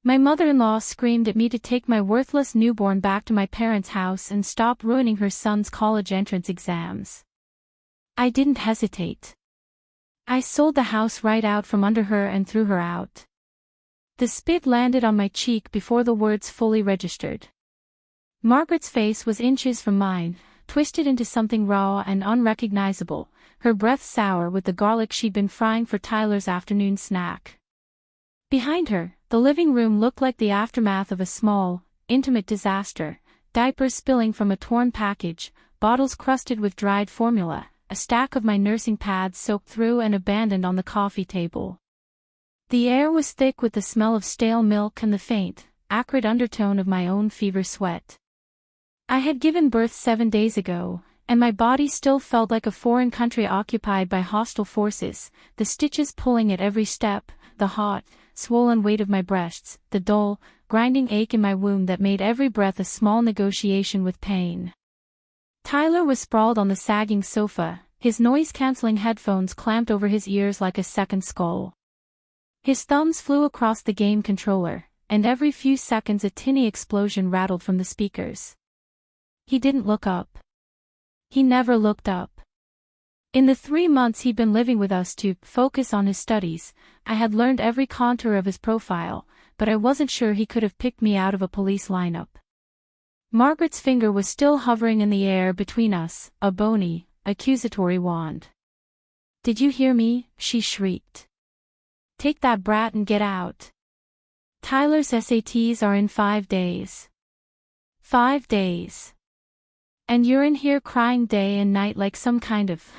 My mother-in-law screamed at me to take my worthless newborn back to my parents' house and stop ruining her son's college entrance exams. I didn't hesitate. I sold the house right out from under her and threw her out. The spit landed on my cheek before the words fully registered. Margaret's face was inches from mine, twisted into something raw and unrecognizable, her breath sour with the garlic she'd been frying for Tyler's afternoon snack. Behind her, the living room looked like the aftermath of a small, intimate disaster, diapers spilling from a torn package, bottles crusted with dried formula, a stack of my nursing pads soaked through and abandoned on the coffee table. The air was thick with the smell of stale milk and the faint, acrid undertone of my own fever sweat. I had given birth 7 days ago, and my body still felt like a foreign country occupied by hostile forces, the stitches pulling at every step, the hot, swollen weight of my breasts, the dull, grinding ache in my womb that made every breath a small negotiation with pain. Tyler was sprawled on the sagging sofa, his noise-canceling headphones clamped over his ears like a second skull. His thumbs flew across the game controller, and every few seconds a tinny explosion rattled from the speakers. He didn't look up. He never looked up. In the 3 months he'd been living with us to focus on his studies, I had learned every contour of his profile, but I wasn't sure he could have picked me out of a police lineup. Margaret's finger was still hovering in the air between us, a bony, accusatory wand. "Did you hear me?" she shrieked. "Take that brat and get out. Tyler's SATs are in 5 days. 5 days. And you're in here crying day and night like some kind of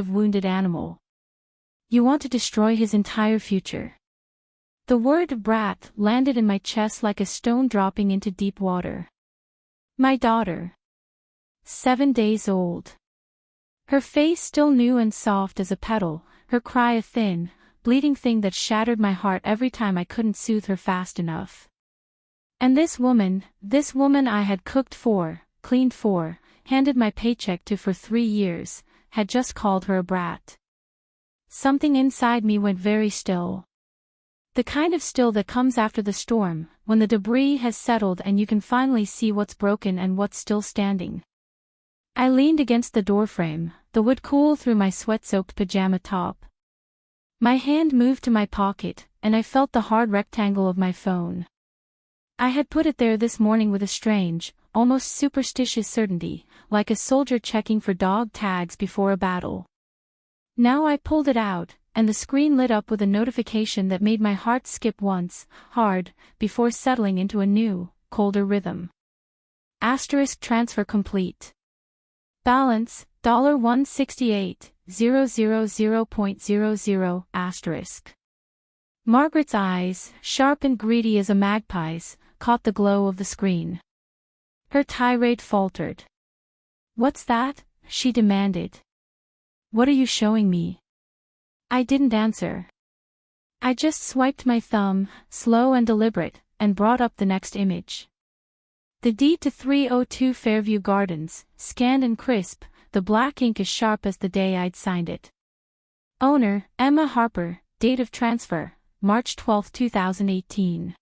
wounded animal. You want to destroy his entire future." The word brat landed in my chest like a stone dropping into deep water. My daughter. 7 days old. Her face still new and soft as a petal, her cry a thin, bleeding thing that shattered my heart every time I couldn't soothe her fast enough. And this woman I had cooked for, cleaned for, handed my paycheck to for 3 years, had just called her a brat. Something inside me went very still. The kind of still that comes after the storm, when the debris has settled and you can finally see what's broken and what's still standing. I leaned against the doorframe, the wood cool through my sweat-soaked pajama top. My hand moved to my pocket, and I felt the hard rectangle of my phone. I had put it there this morning with a strange, almost superstitious certainty, like a soldier checking for dog tags before a battle. Now I pulled it out, and the screen lit up with a notification that made my heart skip once, hard, before settling into a new, colder rhythm. Asterisk transfer complete. Balance, $168,000.00 asterisk. Margaret's eyes, sharp and greedy as a magpie's, caught the glow of the screen. Her tirade faltered. "What's that?" she demanded. "What are you showing me?" I didn't answer. I just swiped my thumb, slow and deliberate, and brought up the next image. The deed to 302 Fairview Gardens, scanned and crisp, the black ink as sharp as the day I'd signed it. Owner, Emma Harper, date of transfer, March 12, 2018.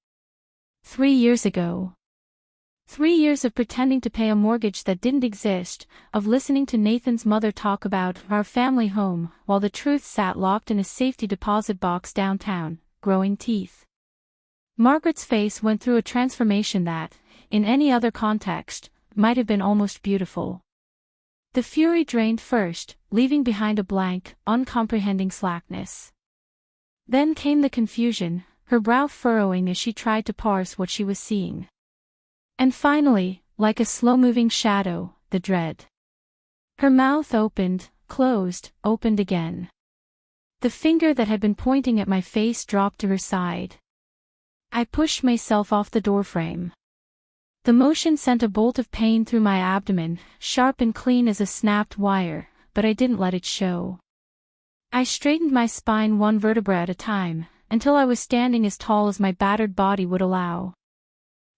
3 years ago. 3 years of pretending to pay a mortgage that didn't exist, of listening to Nathan's mother talk about our family home, while the truth sat locked in a safety deposit box downtown, growing teeth. Margaret's face went through a transformation that, in any other context, might have been almost beautiful. The fury drained first, leaving behind a blank, uncomprehending slackness. Then came the confusion, her brow furrowing as she tried to parse what she was seeing. And finally, like a slow-moving shadow, the dread. Her mouth opened, closed, opened again. The finger that had been pointing at my face dropped to her side. I pushed myself off the doorframe. The motion sent a bolt of pain through my abdomen, sharp and clean as a snapped wire, but I didn't let it show. I straightened my spine one vertebra at a time, until I was standing as tall as my battered body would allow.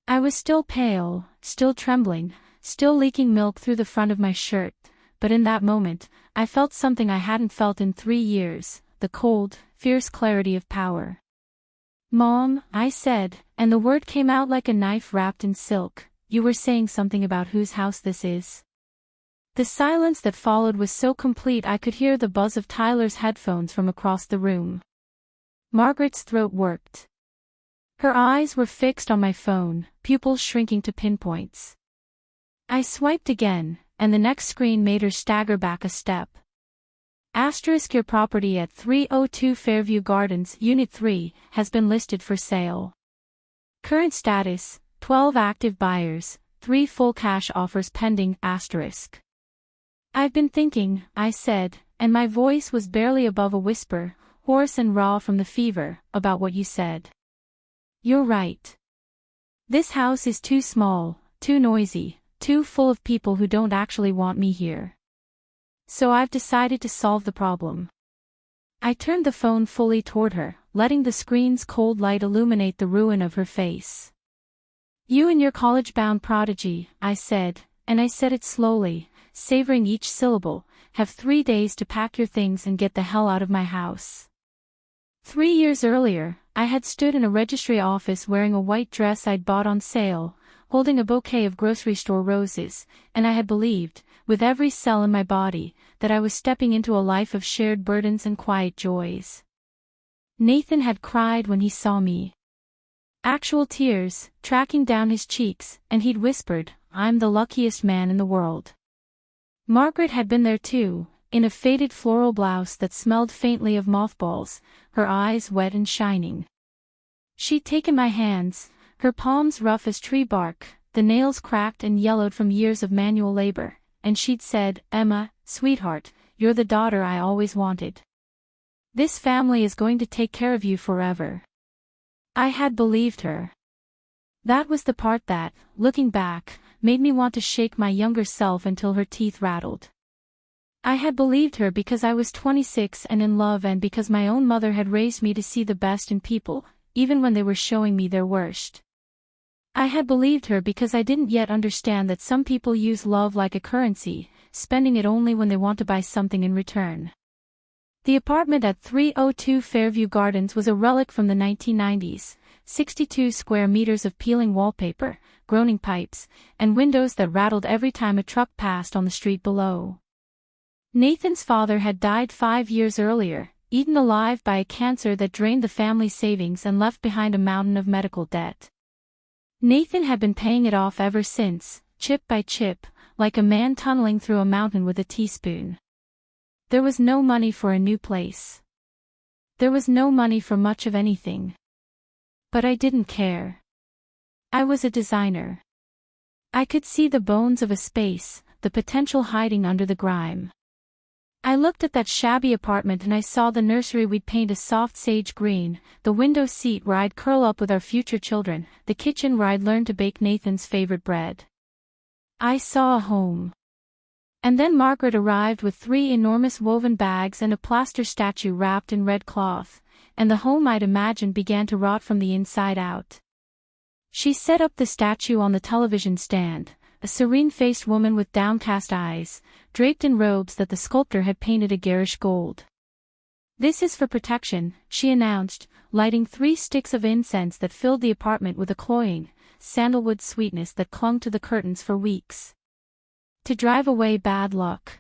I was still pale, still trembling, still leaking milk through the front of my shirt, but in that moment, I felt something I hadn't felt in 3 years, the cold, fierce clarity of power. "Mom," I said, and the word came out like a knife wrapped in silk, "you were saying something about whose house this is?" The silence that followed was so complete I could hear the buzz of Tyler's headphones from across the room. Margaret's throat worked. Her eyes were fixed on my phone, pupils shrinking to pinpoints. I swiped again, and the next screen made her stagger back a step. Your property at 302 Fairview Gardens, Unit 3, has been listed for sale. Current status, 12 active buyers, 3 full cash offers pending, *. "I've been thinking," I said, and my voice was barely above a whisper, hoarse and raw from the fever, "about what you said. You're right. This house is too small, too noisy, too full of people who don't actually want me here. So I've decided to solve the problem." I turned the phone fully toward her, letting the screen's cold light illuminate the ruin of her face. "You and your college-bound prodigy," I said, and I said it slowly, savoring each syllable, "have 3 days to pack your things and get the hell out of my house." 3 years earlier, I had stood in a registry office wearing a white dress I'd bought on sale, holding a bouquet of grocery store roses, and I had believed, with every cell in my body, that I was stepping into a life of shared burdens and quiet joys. Nathan had cried when he saw me. Actual tears, tracking down his cheeks, and he'd whispered, "I'm the luckiest man in the world." Margaret had been there too, in a faded floral blouse that smelled faintly of mothballs, her eyes wet and shining. She'd taken my hands, her palms rough as tree bark, the nails cracked and yellowed from years of manual labor, and she'd said, "Emma, sweetheart, you're the daughter I always wanted. This family is going to take care of you forever." I had believed her. That was the part that, looking back, made me want to shake my younger self until her teeth rattled. I had believed her because I was 26 and in love, and because my own mother had raised me to see the best in people, even when they were showing me their worst. I had believed her because I didn't yet understand that some people use love like a currency, spending it only when they want to buy something in return. The apartment at 302 Fairview Gardens was a relic from the 1990s, 62 square meters of peeling wallpaper, groaning pipes, and windows that rattled every time a truck passed on the street below. Nathan's father had died 5 years earlier, eaten alive by a cancer that drained the family's savings and left behind a mountain of medical debt. Nathan had been paying it off ever since, chip by chip, like a man tunneling through a mountain with a teaspoon. There was no money for a new place. There was no money for much of anything. But I didn't care. I was a designer. I could see the bones of a space, the potential hiding under the grime. I looked at that shabby apartment and I saw the nursery we'd paint a soft sage green, the window seat where I'd curl up with our future children, the kitchen where I'd learn to bake Nathan's favorite bread. I saw a home. And then Margaret arrived with 3 enormous woven bags and a plaster statue wrapped in red cloth, and the home I'd imagined began to rot from the inside out. She set up the statue on the television stand, a serene-faced woman with downcast eyes, draped in robes that the sculptor had painted a garish gold. "This is for protection," she announced, lighting 3 sticks of incense that filled the apartment with a cloying, sandalwood sweetness that clung to the curtains for weeks. "To drive away bad luck."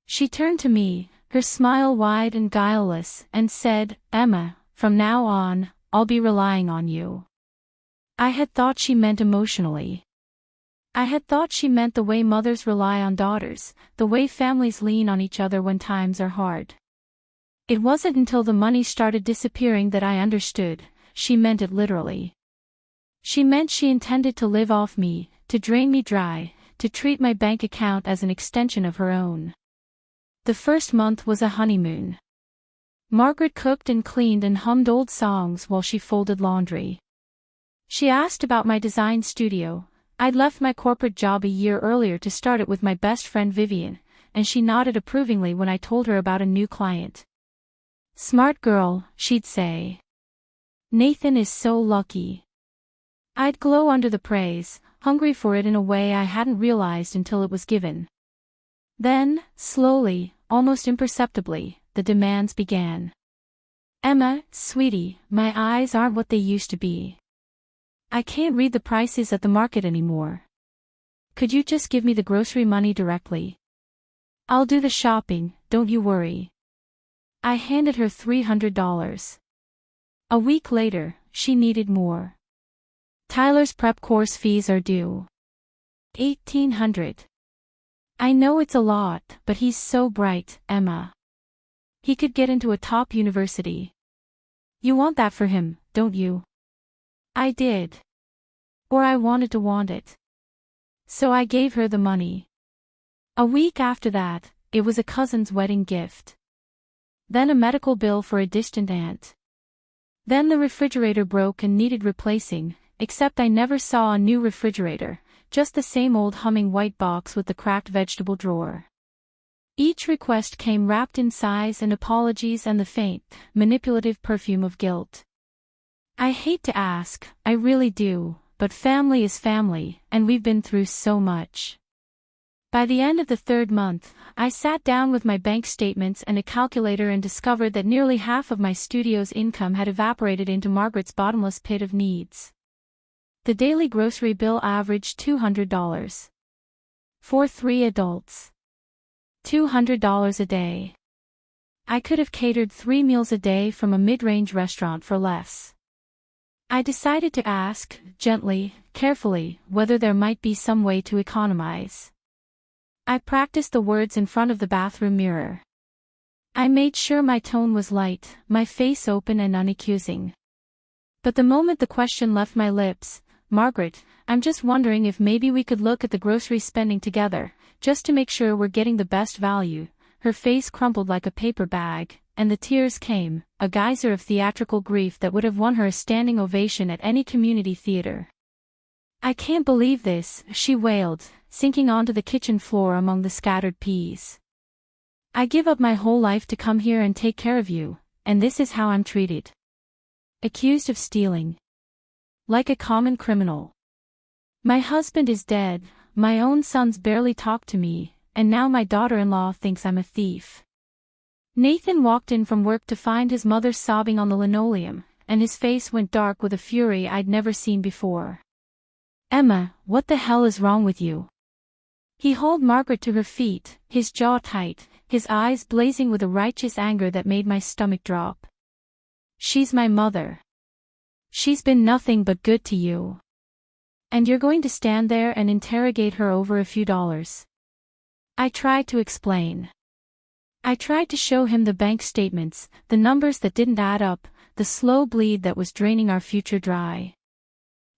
She turned to me, her smile wide and guileless, and said, "Emma, from now on, I'll be relying on you." I had thought she meant emotionally. I had thought she meant the way mothers rely on daughters, the way families lean on each other when times are hard. It wasn't until the money started disappearing that I understood, she meant it literally. She meant she intended to live off me, to drain me dry, to treat my bank account as an extension of her own. The first month was a honeymoon. Margaret cooked and cleaned and hummed old songs while she folded laundry. She asked about my design studio. I'd left my corporate job a year earlier to start it with my best friend Vivian, and she nodded approvingly when I told her about a new client. "Smart girl," she'd say. "Nathan is so lucky." I'd glow under the praise, hungry for it in a way I hadn't realized until it was given. Then, slowly, almost imperceptibly, the demands began. Emma, sweetie, my eyes aren't what they used to be. I can't read the prices at the market anymore. Could you just give me the grocery money directly? I'll do the shopping, don't you worry. I handed her $300. A week later, she needed more. Tyler's prep course fees are due. $1,800. I know it's a lot, but he's so bright, Emma. He could get into a top university. You want that for him, don't you? I did. Or I wanted to want it. So I gave her the money. A week after that, it was a cousin's wedding gift. Then a medical bill for a distant aunt. Then the refrigerator broke and needed replacing, except I never saw a new refrigerator, just the same old humming white box with the cracked vegetable drawer. Each request came wrapped in sighs and apologies and the faint, manipulative perfume of guilt. I hate to ask, I really do, but family is family, and we've been through so much. By the end of the third month, I sat down with my bank statements and a calculator and discovered that nearly half of my studio's income had evaporated into Margaret's bottomless pit of needs. The daily grocery bill averaged $200. For 3 adults. $200 a day. I could have catered 3 meals a day from a mid-range restaurant for less. I decided to ask, gently, carefully, whether there might be some way to economize. I practiced the words in front of the bathroom mirror. I made sure my tone was light, my face open and unaccusing. But the moment the question left my lips, Margaret, I'm just wondering if maybe we could look at the grocery spending together, just to make sure we're getting the best value, her face crumpled like a paper bag, and the tears came, a geyser of theatrical grief that would have won her a standing ovation at any community theater. I can't believe this, she wailed, sinking onto the kitchen floor among the scattered peas. I give up my whole life to come here and take care of you, and this is how I'm treated. Accused of stealing. Like a common criminal. My husband is dead, my own sons barely talk to me, and now my daughter-in-law thinks I'm a thief. Nathan walked in from work to find his mother sobbing on the linoleum, and his face went dark with a fury I'd never seen before. Emma, what the hell is wrong with you? He hauled Margaret to her feet, his jaw tight, his eyes blazing with a righteous anger that made my stomach drop. She's my mother. She's been nothing but good to you. And you're going to stand there and interrogate her over a few dollars. I tried to explain. I tried to show him the bank statements, the numbers that didn't add up, the slow bleed that was draining our future dry.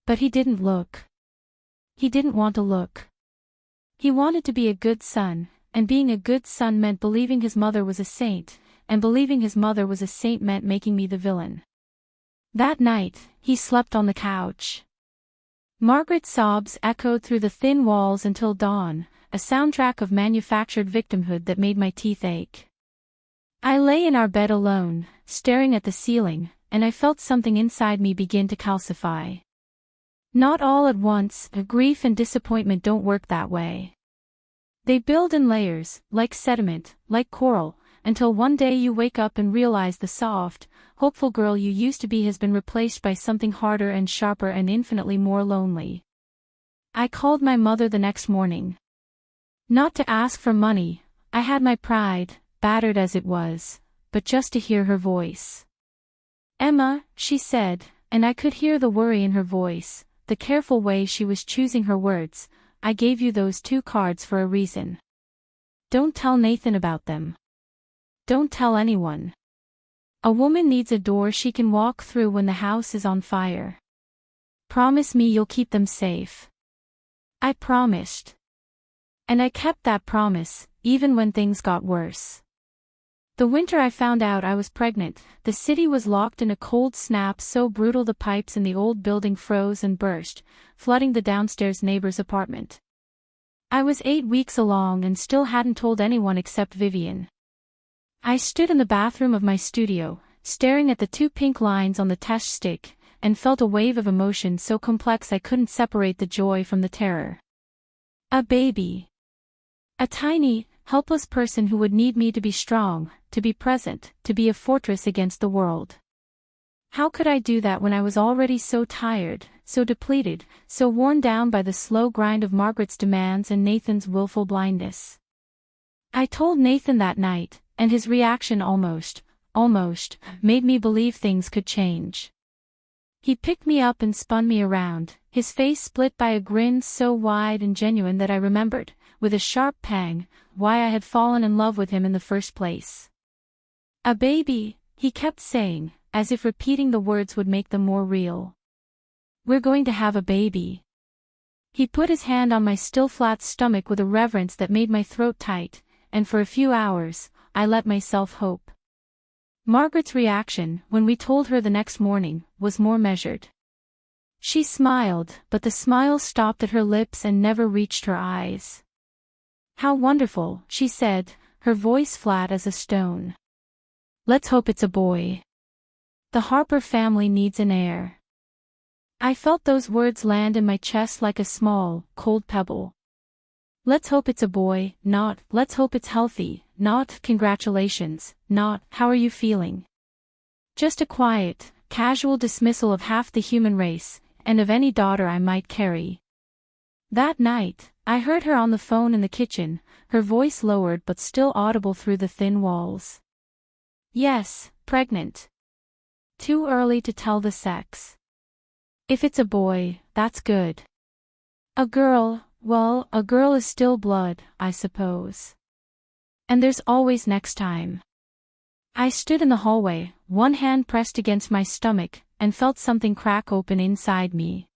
But he didn't look. He didn't want to look. He wanted to be a good son, and being a good son meant believing his mother was a saint, and believing his mother was a saint meant making me the villain. That night, he slept on the couch. Margaret's sobs echoed through the thin walls until dawn, a soundtrack of manufactured victimhood that made my teeth ache. I lay in our bed alone, staring at the ceiling, and I felt something inside me begin to calcify. Not all at once, grief and disappointment don't work that way. They build in layers, like sediment, like coral, until one day you wake up and realize the soft, hopeful girl you used to be has been replaced by something harder and sharper and infinitely more lonely. I called my mother the next morning. Not to ask for money, I had my pride, battered as it was, but just to hear her voice. Emma, she said, and I could hear the worry in her voice, the careful way she was choosing her words, I gave you those 2 cards for a reason. Don't tell Nathan about them. Don't tell anyone. A woman needs a door she can walk through when the house is on fire. Promise me you'll keep them safe. I promised. And I kept that promise, even when things got worse. The winter I found out I was pregnant, the city was locked in a cold snap so brutal the pipes in the old building froze and burst, flooding the downstairs neighbor's apartment. I was 8 weeks along and still hadn't told anyone except Vivian. I stood in the bathroom of my studio, staring at the 2 pink lines on the test stick, and felt a wave of emotion so complex I couldn't separate the joy from the terror. A baby. A tiny, helpless person who would need me to be strong, to be present, to be a fortress against the world. How could I do that when I was already so tired, so depleted, so worn down by the slow grind of Margaret's demands and Nathan's willful blindness? I told Nathan that night, and his reaction almost, made me believe things could change. He picked me up and spun me around, his face split by a grin so wide and genuine that I remembered, with a sharp pang, why I had fallen in love with him in the first place. "A baby," he kept saying, as if repeating the words would make them more real. "We're going to have a baby." He put his hand on my still flat stomach with a reverence that made my throat tight, and for a few hours, I let myself hope. Margaret's reaction, when we told her the next morning, was more measured. She smiled, but the smile stopped at her lips and never reached her eyes. "How wonderful," she said, her voice flat as a stone. "Let's hope it's a boy. The Harper family needs an heir." I felt those words land in my chest like a small, cold pebble. Let's hope it's a boy, not, let's hope it's healthy, not, congratulations, not, how are you feeling? Just a quiet, casual dismissal of half the human race, and of any daughter I might carry. That night, I heard her on the phone in the kitchen, her voice lowered but still audible through the thin walls. "Yes, pregnant. Too early to tell the sex. If it's a boy, that's good. A girl, well, a girl is still blood, I suppose. And there's always next time." I stood in the hallway, one hand pressed against my stomach, and felt something crack open inside me.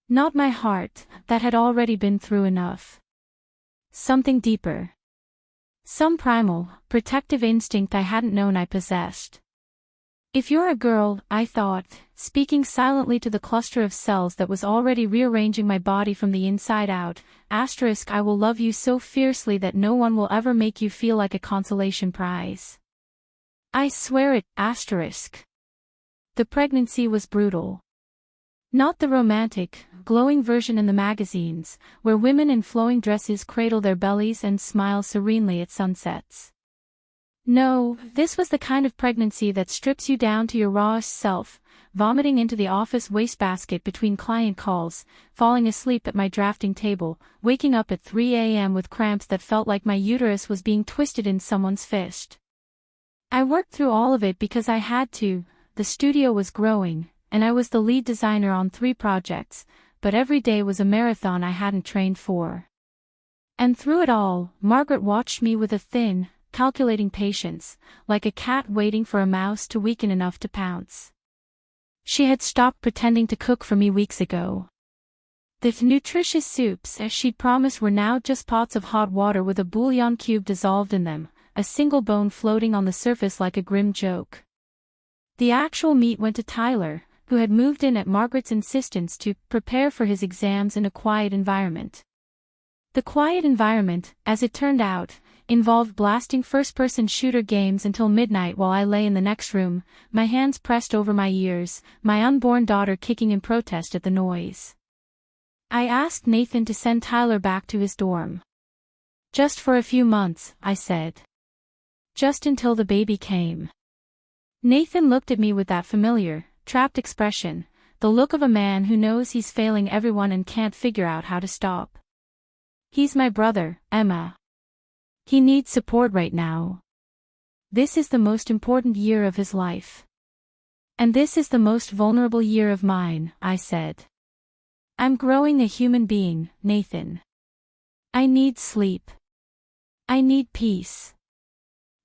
Not my heart, that had already been through enough. Something deeper. Some primal, protective instinct I hadn't known I possessed. "If you're a girl," I thought, speaking silently to the cluster of cells that was already rearranging my body from the inside out, "I will love you so fiercely that no one will ever make you feel like a consolation prize. I swear it, *. The pregnancy was brutal. Not the romantic, glowing version in the magazines, where women in flowing dresses cradle their bellies and smile serenely at sunsets. No, this was the kind of pregnancy that strips you down to your rawest self, vomiting into the office wastebasket between client calls, falling asleep at my drafting table, waking up at 3 a.m. with cramps that felt like my uterus was being twisted in someone's fist. I worked through all of it because I had to. The studio was growing, and I was the lead designer on 3 projects, but every day was a marathon I hadn't trained for. And through it all, Margaret watched me with a thin, calculating patience, like a cat waiting for a mouse to weaken enough to pounce. She had stopped pretending to cook for me weeks ago. The nutritious soups as she'd promised were now just pots of hot water with a bouillon cube dissolved in them, a single bone floating on the surface like a grim joke. The actual meat went to Tyler, who had moved in at Margaret's insistence to prepare for his exams in a quiet environment. The quiet environment, as it turned out, involved blasting first-person shooter games until midnight while I lay in the next room, my hands pressed over my ears, my unborn daughter kicking in protest at the noise. I asked Nathan to send Tyler back to his dorm. "Just for a few months," I said. "Just until the baby came." Nathan looked at me with that familiar, trapped expression, the look of a man who knows he's failing everyone and can't figure out how to stop. "He's my brother, Emma. He needs support right now. This is the most important year of his life. And this is the most vulnerable year of mine," I said. "I'm growing a human being, Nathan. I need sleep. I need peace.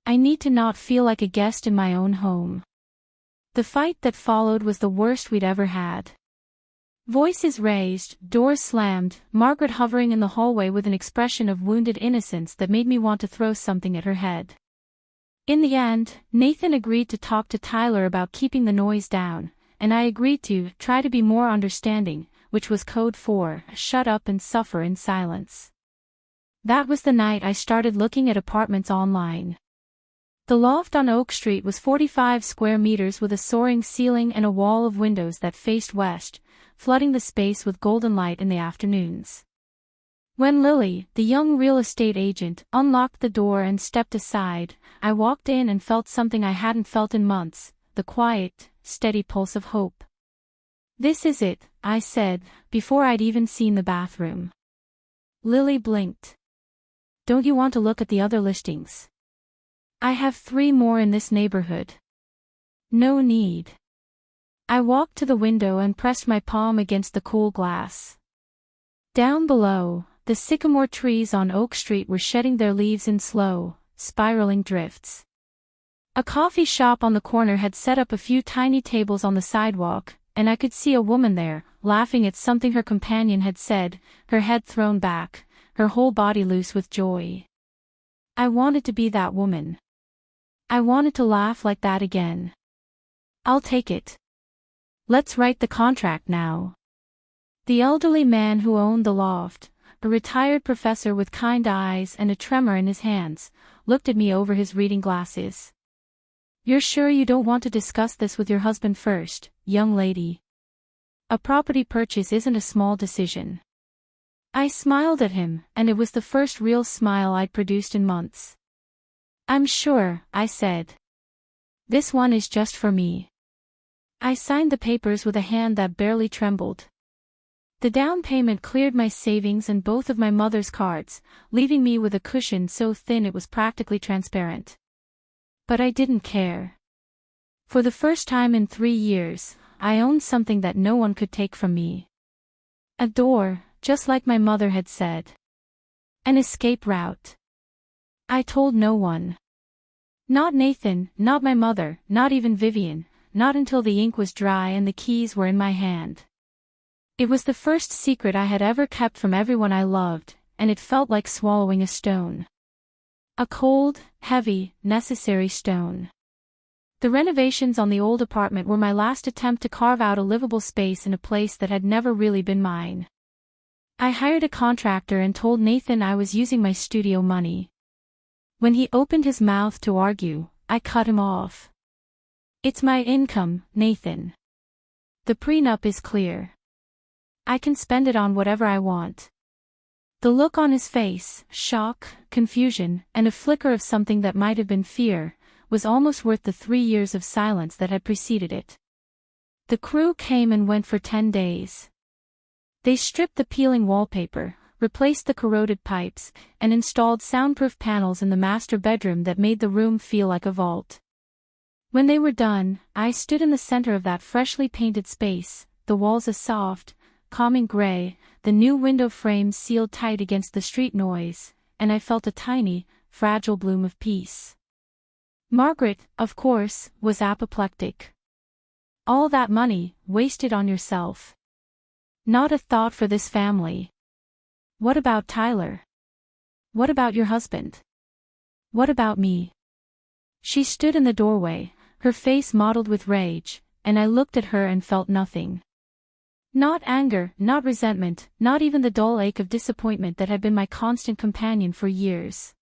I need to not feel like a guest in my own home." The fight that followed was the worst we'd ever had. Voices raised, doors slammed, Margaret hovering in the hallway with an expression of wounded innocence that made me want to throw something at her head. In the end, Nathan agreed to talk to Tyler about keeping the noise down, and I agreed to try to be more understanding, which was code for shut up and suffer in silence. That was the night I started looking at apartments online. The loft on Oak Street was 45 square meters with a soaring ceiling and a wall of windows that faced west, flooding the space with golden light in the afternoons. When Lily, the young real estate agent, unlocked the door and stepped aside, I walked in and felt something I hadn't felt in months, the quiet, steady pulse of hope. "This is it," I said, before I'd even seen the bathroom. Lily blinked. "Don't you want to look at the other listings? I have 3 more in this neighborhood." "No need." I walked to the window and pressed my palm against the cool glass. Down below, the sycamore trees on Oak Street were shedding their leaves in slow, spiraling drifts. A coffee shop on the corner had set up a few tiny tables on the sidewalk, and I could see a woman there, laughing at something her companion had said, her head thrown back, her whole body loose with joy. I wanted to be that woman. I wanted to laugh like that again. "I'll take it. Let's write the contract now." The elderly man who owned the loft, a retired professor with kind eyes and a tremor in his hands, looked at me over his reading glasses. "You're sure you don't want to discuss this with your husband first, young lady? A property purchase isn't a small decision." I smiled at him, and it was the first real smile I'd produced in months. "I'm sure," I said. "This one is just for me." I signed the papers with a hand that barely trembled. The down payment cleared my savings and both of my mother's cards, leaving me with a cushion so thin it was practically transparent. But I didn't care. For the first time in 3 years, I owned something that no one could take from me. A door, just like my mother had said. An escape route. I told no one. Not Nathan, not my mother, not even Vivian, not until the ink was dry and the keys were in my hand. It was the first secret I had ever kept from everyone I loved, and it felt like swallowing a stone. A cold, heavy, necessary stone. The renovations on the old apartment were my last attempt to carve out a livable space in a place that had never really been mine. I hired a contractor and told Nathan I was using my studio money. When he opened his mouth to argue, I cut him off. "It's my income, Nathan. The prenup is clear. I can spend it on whatever I want." The look on his face, shock, confusion, and a flicker of something that might have been fear, was almost worth the 3 years of silence that had preceded it. The crew came and went for 10 days. They stripped the peeling wallpaper, replaced the corroded pipes, and installed soundproof panels in the master bedroom that made the room feel like a vault. When they were done, I stood in the center of that freshly painted space, the walls a soft, calming gray, the new window frames sealed tight against the street noise, and I felt a tiny, fragile bloom of peace. Margaret, of course, was apoplectic. "All that money, wasted on yourself. Not a thought for this family. What about Tyler? What about your husband? What about me?" She stood in the doorway, her face mottled with rage, and I looked at her and felt nothing. Not anger, not resentment, not even the dull ache of disappointment that had been my constant companion for years.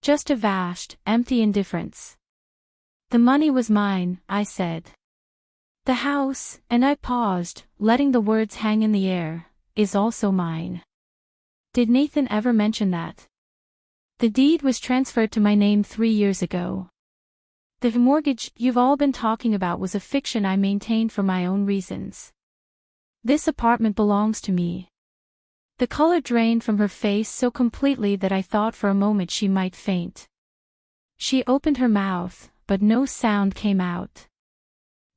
Just a vast, empty indifference. "The money was mine," I said. "The house," and I paused, letting the words hang in the air, "is also mine." Did Nathan ever mention that? The deed was transferred to my name 3 years ago. The mortgage you've all been talking about was a fiction I maintained for my own reasons. This apartment belongs to me. The color drained from her face so completely that I thought for a moment she might faint. She opened her mouth, but no sound came out.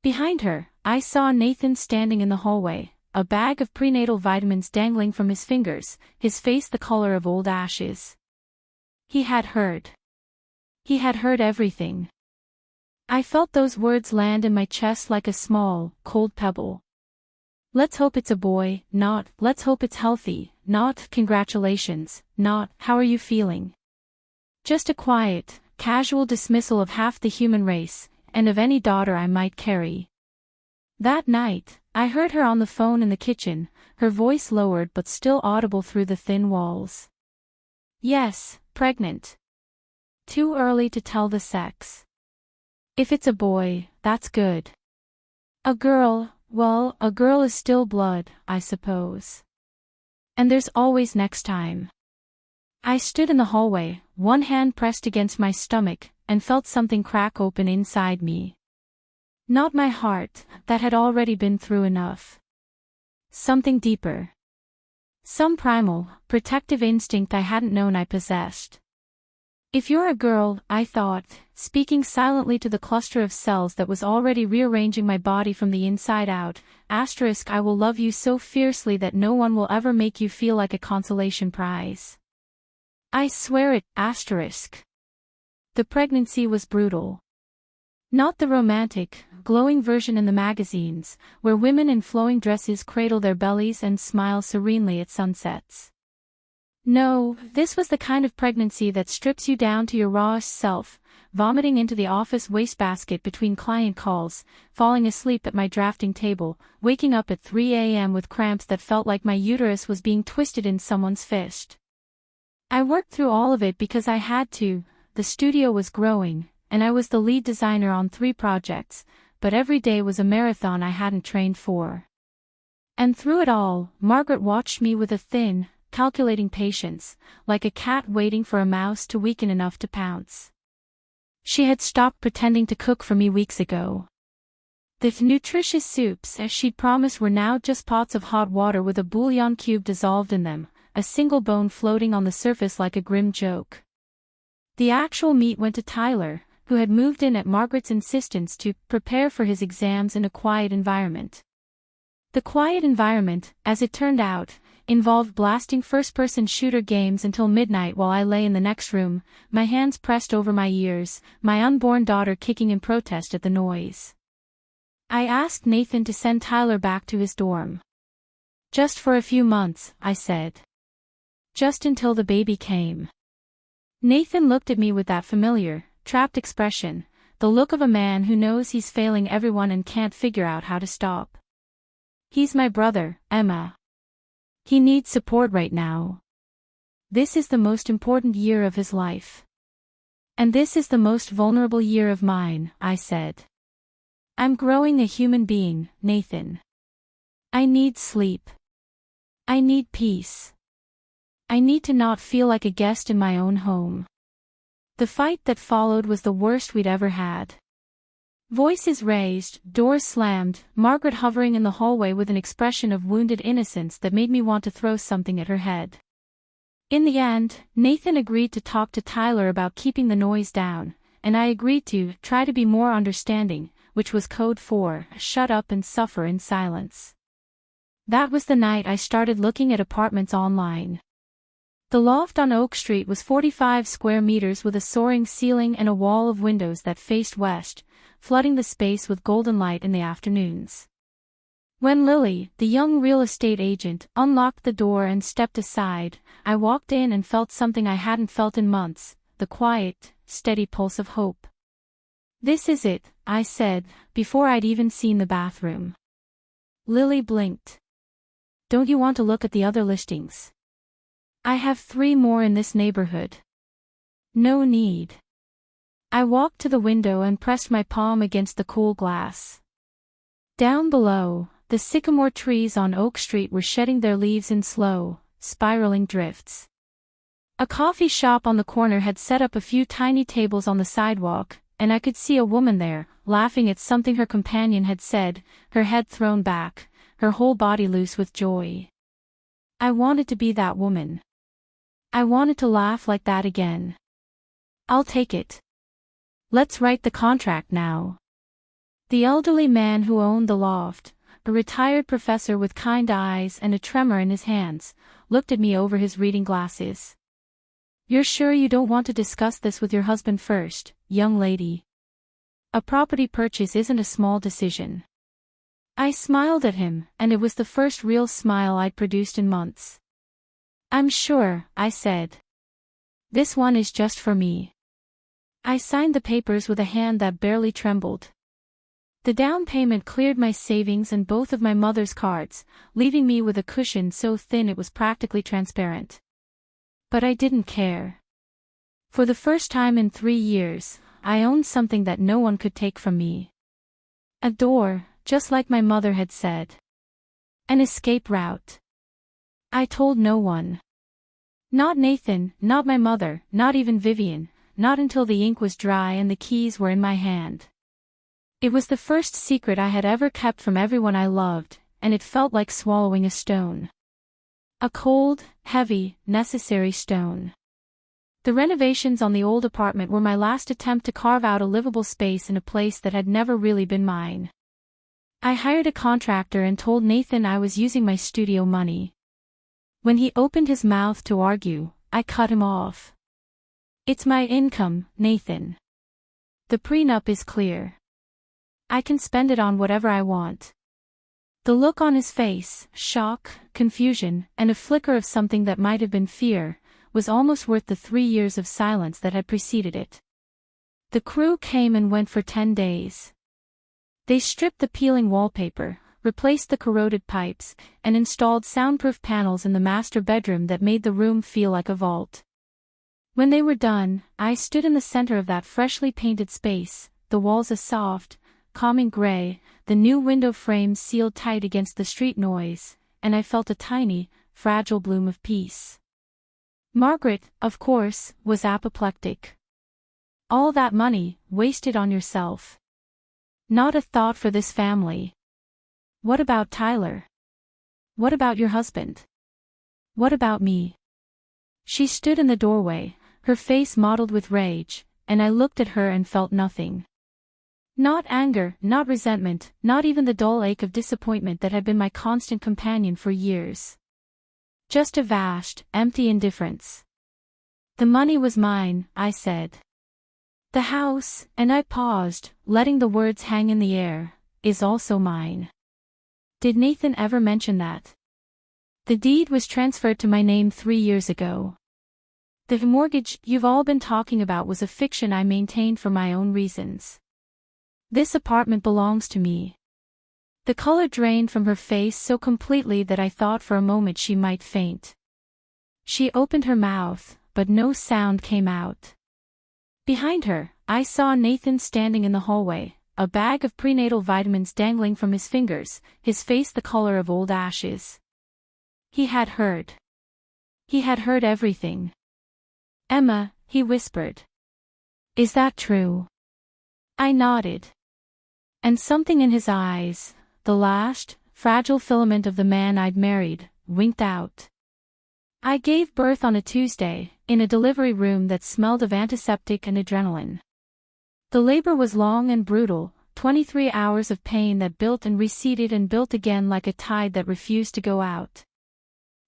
Behind her, I saw Nathan standing in the hallway, a bag of prenatal vitamins dangling from his fingers, his face the color of old ashes. He had heard. He had heard everything. I felt those words land in my chest like a small, cold pebble. "Let's hope it's a boy," not, "Let's hope it's healthy," not, "Congratulations," not, "How are you feeling?" Just a quiet, casual dismissal of half the human race, and of any daughter I might carry. That night, I heard her on the phone in the kitchen, her voice lowered but still audible through the thin walls. "Yes, pregnant. Too early to tell the sex. If it's a boy, that's good. A girl, well, a girl is still blood, I suppose." And there's always next time. I stood in the hallway, one hand pressed against my stomach, and felt something crack open inside me. Not my heart, that had already been through enough. Something deeper. Some primal, protective instinct I hadn't known I possessed. If you're a girl, I thought, speaking silently to the cluster of cells that was already rearranging my body from the inside out, I will love you so fiercely that no one will ever make you feel like a consolation prize. I swear it, The pregnancy was brutal. Not the romantic, glowing version in the magazines, where women in flowing dresses cradle their bellies and smile serenely at sunsets. No, this was the kind of pregnancy that strips you down to your rawest self, vomiting into the office wastebasket between client calls, falling asleep at my drafting table, waking up at 3 a.m. with cramps that felt like my uterus was being twisted in someone's fist. I worked through all of it because I had to. The studio was growing, and I was the lead designer on 3 projects, but every day was a marathon I hadn't trained for. And through it all, Margaret watched me with a thin, calculating patience, like a cat waiting for a mouse to weaken enough to pounce. She had stopped pretending to cook for me weeks ago. The nutritious soups as she'd promised were now just pots of hot water with a bouillon cube dissolved in them, a single bone floating on the surface like a grim joke. The actual meat went to Tyler, who had moved in at Margaret's insistence to prepare for his exams in a quiet environment. The quiet environment, as it turned out, involved blasting first-person shooter games until midnight while I lay in the next room, my hands pressed over my ears, my unborn daughter kicking in protest at the noise. I asked Nathan to send Tyler back to his dorm. Just for a few months, I said. Just until the baby came. Nathan looked at me with that familiar, trapped expression, the look of a man who knows he's failing everyone and can't figure out how to stop. He's my brother, Emma. He needs support right now. This is the most important year of his life. And this is the most vulnerable year of mine, I said. I'm growing a human being, Nathan. I need sleep. I need peace. I need to not feel like a guest in my own home. The fight that followed was the worst we'd ever had. Voices raised, doors slammed, Margaret hovering in the hallway with an expression of wounded innocence that made me want to throw something at her head. In the end, Nathan agreed to talk to Tyler about keeping the noise down, and I agreed to try to be more understanding, which was code for shut up and suffer in silence. That was the night I started looking at apartments online. The loft on Oak Street was 45 square meters with a soaring ceiling and a wall of windows that faced west, flooding the space with golden light in the afternoons. When Lily, the young real estate agent, unlocked the door and stepped aside, I walked in and felt something I hadn't felt in months, the quiet, steady pulse of hope. This is it, I said, before I'd even seen the bathroom. Lily blinked. Don't you want to look at the other listings? I have 3 more in this neighborhood. No need. I walked to the window and pressed my palm against the cool glass. Down below, the sycamore trees on Oak Street were shedding their leaves in slow, spiraling drifts. A coffee shop on the corner had set up a few tiny tables on the sidewalk, and I could see a woman there, laughing at something her companion had said, her head thrown back, her whole body loose with joy. I wanted to be that woman. I wanted to laugh like that again. I'll take it. Let's write the contract now. The elderly man who owned the loft, a retired professor with kind eyes and a tremor in his hands, looked at me over his reading glasses. You're sure you don't want to discuss this with your husband first, young lady? A property purchase isn't a small decision. I smiled at him, and it was the first real smile I'd produced in months. I'm sure, I said. This one is just for me. I signed the papers with a hand that barely trembled. The down payment cleared my savings and both of my mother's cards, leaving me with a cushion so thin it was practically transparent. But I didn't care. For the first time in 3 years, I owned something that no one could take from me. A door, just like my mother had said. An escape route. I told no one. Not Nathan, not my mother, not even Vivian, not until the ink was dry and the keys were in my hand. It was the first secret I had ever kept from everyone I loved, and it felt like swallowing a stone. A cold, heavy, necessary stone. The renovations on the old apartment were my last attempt to carve out a livable space in a place that had never really been mine. I hired a contractor and told Nathan I was using my studio money. When he opened his mouth to argue, I cut him off. It's my income, Nathan. The prenup is clear. I can spend it on whatever I want. The look on his face, shock, confusion, and a flicker of something that might have been fear, was almost worth the 3 years of silence that had preceded it. The crew came and went for 10 days. They stripped the peeling wallpaper, replaced the corroded pipes, and installed soundproof panels in the master bedroom that made the room feel like a vault. When they were done, I stood in the center of that freshly painted space, the walls a soft, calming gray, the new window frames sealed tight against the street noise, and I felt a tiny, fragile bloom of peace. Margaret, of course, was apoplectic. All that money, wasted on yourself. Not a thought for this family. What about Tyler? What about your husband? What about me? She stood in the doorway, her face mottled with rage, and I looked at her and felt nothing. Not anger, not resentment, not even the dull ache of disappointment that had been my constant companion for years. Just a vast, empty indifference. The money was mine, I said. The house, and I paused, letting the words hang in the air, is also mine. Did Nathan ever mention that? The deed was transferred to my name 3 years ago. The mortgage you've all been talking about was a fiction I maintained for my own reasons. This apartment belongs to me. The color drained from her face so completely that I thought for a moment she might faint. She opened her mouth, but no sound came out. Behind her, I saw Nathan standing in the hallway, a bag of prenatal vitamins dangling from his fingers, his face the color of old ashes. He had heard. He had heard everything. "Emma," he whispered. "Is that true?" I nodded. And something in his eyes, the last, fragile filament of the man I'd married, winked out. I gave birth on a Tuesday, in a delivery room that smelled of antiseptic and adrenaline. The labor was long and brutal, 23 hours of pain that built and receded and built again like a tide that refused to go out.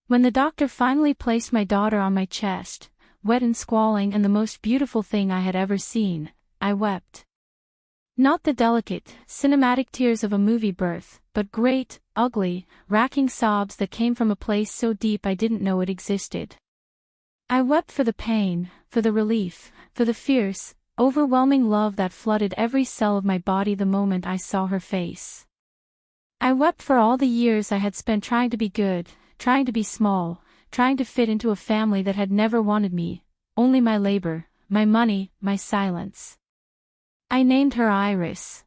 When the doctor finally placed my daughter on my chest, wet and squalling and the most beautiful thing I had ever seen, I wept. Not the delicate, cinematic tears of a movie birth, but great, ugly, racking sobs that came from a place so deep I didn't know it existed. I wept for the pain, for the relief, for the fierce, overwhelming love that flooded every cell of my body the moment I saw her face. I wept for all the years I had spent trying to be good, trying to be small, trying to fit into a family that had never wanted me, only my labor, my money, my silence. I named her Iris.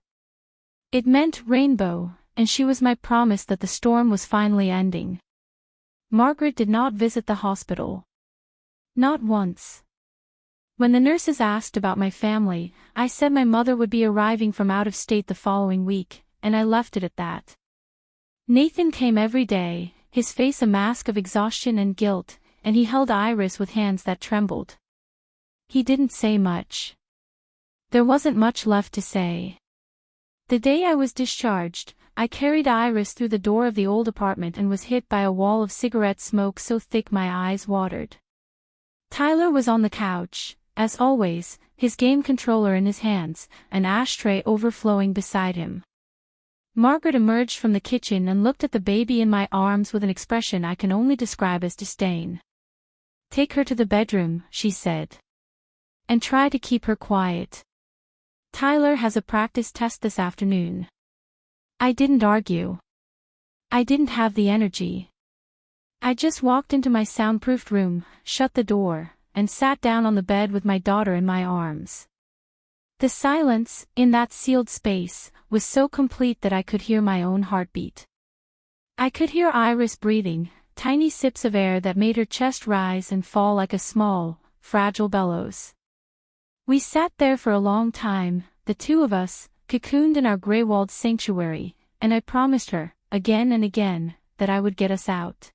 It meant rainbow, and she was my promise that the storm was finally ending. Margaret did not visit the hospital. Not once. When the nurses asked about my family, I said my mother would be arriving from out of state the following week, and I left it at that. Nathan came every day, his face a mask of exhaustion and guilt, and he held Iris with hands that trembled. He didn't say much. There wasn't much left to say. The day I was discharged, I carried Iris through the door of the old apartment and was hit by a wall of cigarette smoke so thick my eyes watered. Tyler was on the couch, as always, his game controller in his hands, an ashtray overflowing beside him. Margaret emerged from the kitchen and looked at the baby in my arms with an expression I can only describe as disdain. "Take her to the bedroom," she said. "And try to keep her quiet. Tyler has a practice test this afternoon." I didn't argue. I didn't have the energy. I just walked into my soundproofed room, shut the door, and sat down on the bed with my daughter in my arms. The silence, in that sealed space, was so complete that I could hear my own heartbeat. I could hear Iris breathing, tiny sips of air that made her chest rise and fall like a small, fragile bellows. We sat there for a long time, the two of us, cocooned in our gray-walled sanctuary, and I promised her, again and again, that I would get us out.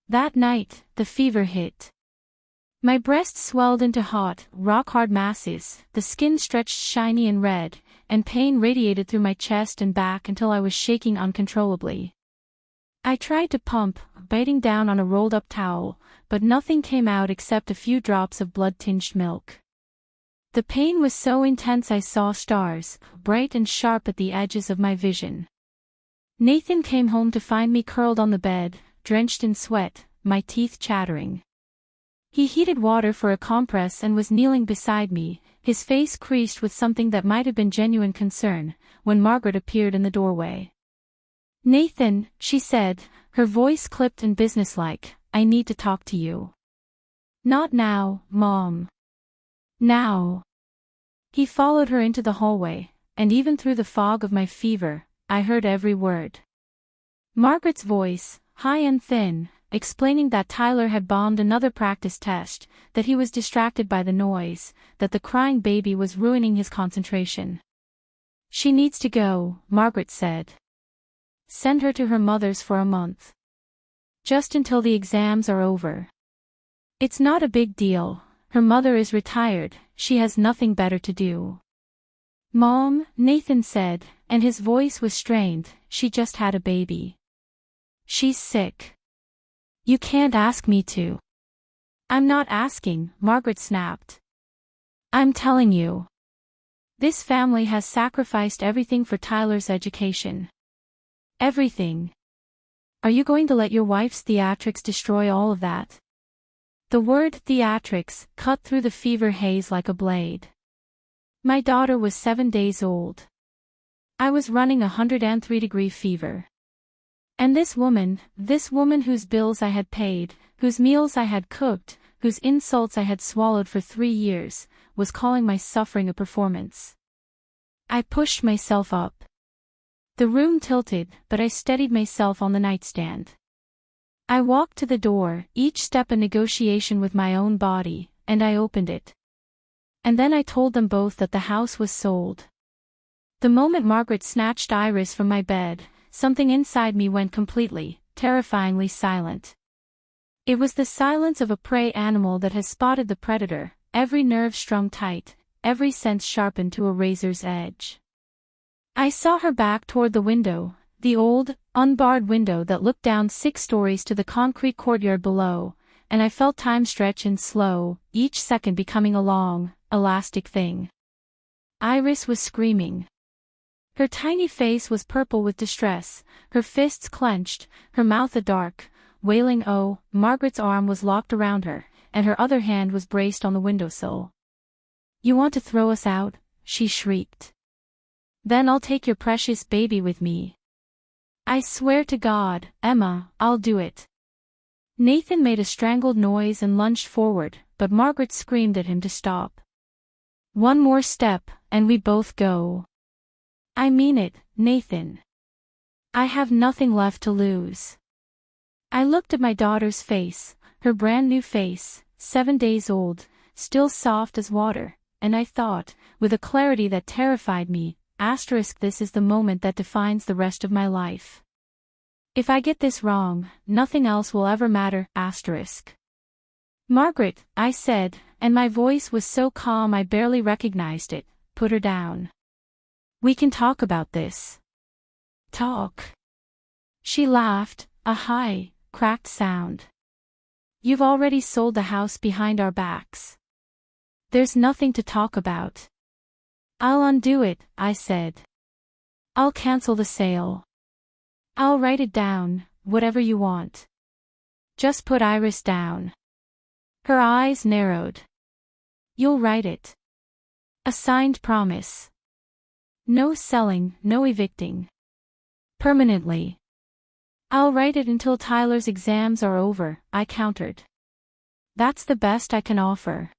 That night, the fever hit. My breasts swelled into hot, rock-hard masses, the skin stretched shiny and red, and pain radiated through my chest and back until I was shaking uncontrollably. I tried to pump, biting down on a rolled-up towel, but nothing came out except a few drops of blood-tinged milk. The pain was so intense I saw stars, bright and sharp at the edges of my vision. Nathan came home to find me curled on the bed, drenched in sweat, my teeth chattering. He heated water for a compress and was kneeling beside me, his face creased with something that might have been genuine concern, when Margaret appeared in the doorway. "Nathan," she said, her voice clipped and businesslike, "I need to talk to you." "Not now, Mom." "Now." He followed her into the hallway, and even through the fog of my fever, I heard every word. Margaret's voice, high and thin, explaining that Tyler had bombed another practice test, that he was distracted by the noise, that the crying baby was ruining his concentration. "She needs to go," Margaret said. "Send her to her mother's for a month. Just until the exams are over. It's not a big deal, her mother is retired, she has nothing better to do." "Mom," Nathan said, and his voice was strained, "she just had a baby. She's sick. You can't ask me to." "I'm not asking," Margaret snapped. "I'm telling you. This family has sacrificed everything for Tyler's education. Everything. Are you going to let your wife's theatrics destroy all of that?" The word theatrics cut through the fever haze like a blade. My daughter was 7 days old. I was running 103-degree fever. And this woman whose bills I had paid, whose meals I had cooked, whose insults I had swallowed for 3 years, was calling my suffering a performance. I pushed myself up. The room tilted, but I steadied myself on the nightstand. I walked to the door, each step a negotiation with my own body, and I opened it. And then I told them both that the house was sold. The moment Margaret snatched Iris from my bed, something inside me went completely, terrifyingly silent. It was the silence of a prey animal that has spotted the predator, every nerve strung tight, every sense sharpened to a razor's edge. I saw her back toward the window, the old, unbarred window that looked down 6 stories to the concrete courtyard below, and I felt time stretch and slow, each second becoming a long, elastic thing. Iris was screaming. Her tiny face was purple with distress, her fists clenched, her mouth a dark, wailing "oh." Margaret's arm was locked around her, and her other hand was braced on the windowsill. "You want to throw us out?" she shrieked. "Then I'll take your precious baby with me. I swear to God, Emma, I'll do it." Nathan made a strangled noise and lunged forward, but Margaret screamed at him to stop. "One more step, and we both go." "I mean it, Nathan. I have nothing left to lose." I looked at my daughter's face, her brand new face, 7 days old, still soft as water, and I thought, with a clarity that terrified me, this is the moment that defines the rest of my life. If I get this wrong, nothing else will ever matter, "Margaret," I said, and my voice was so calm I barely recognized it, "put her down. We can talk about this." "Talk?" She laughed, a high, cracked sound. "You've already sold the house behind our backs. There's nothing to talk about." "I'll undo it," I said. "I'll cancel the sale. I'll write it down, whatever you want. Just put Iris down." Her eyes narrowed. "You'll write it. A signed promise. No selling, no evicting. Permanently." "I'll write it until Tyler's exams are over," I countered. "That's the best I can offer."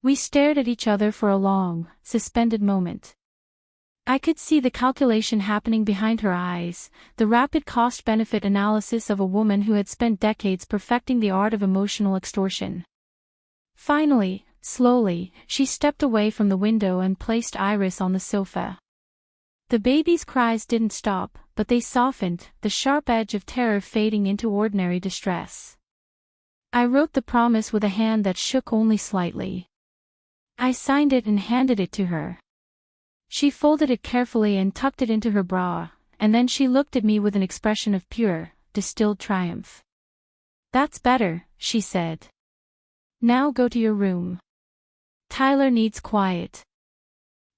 We stared at each other for a long, suspended moment. I could see the calculation happening behind her eyes, the rapid cost-benefit analysis of a woman who had spent decades perfecting the art of emotional extortion. Finally, slowly, she stepped away from the window and placed Iris on the sofa. The baby's cries didn't stop, but they softened, the sharp edge of terror fading into ordinary distress. I wrote the promise with a hand that shook only slightly. I signed it and handed it to her. She folded it carefully and tucked it into her bra, and then she looked at me with an expression of pure, distilled triumph. "That's better," she said. "Now go to your room. Tyler needs quiet."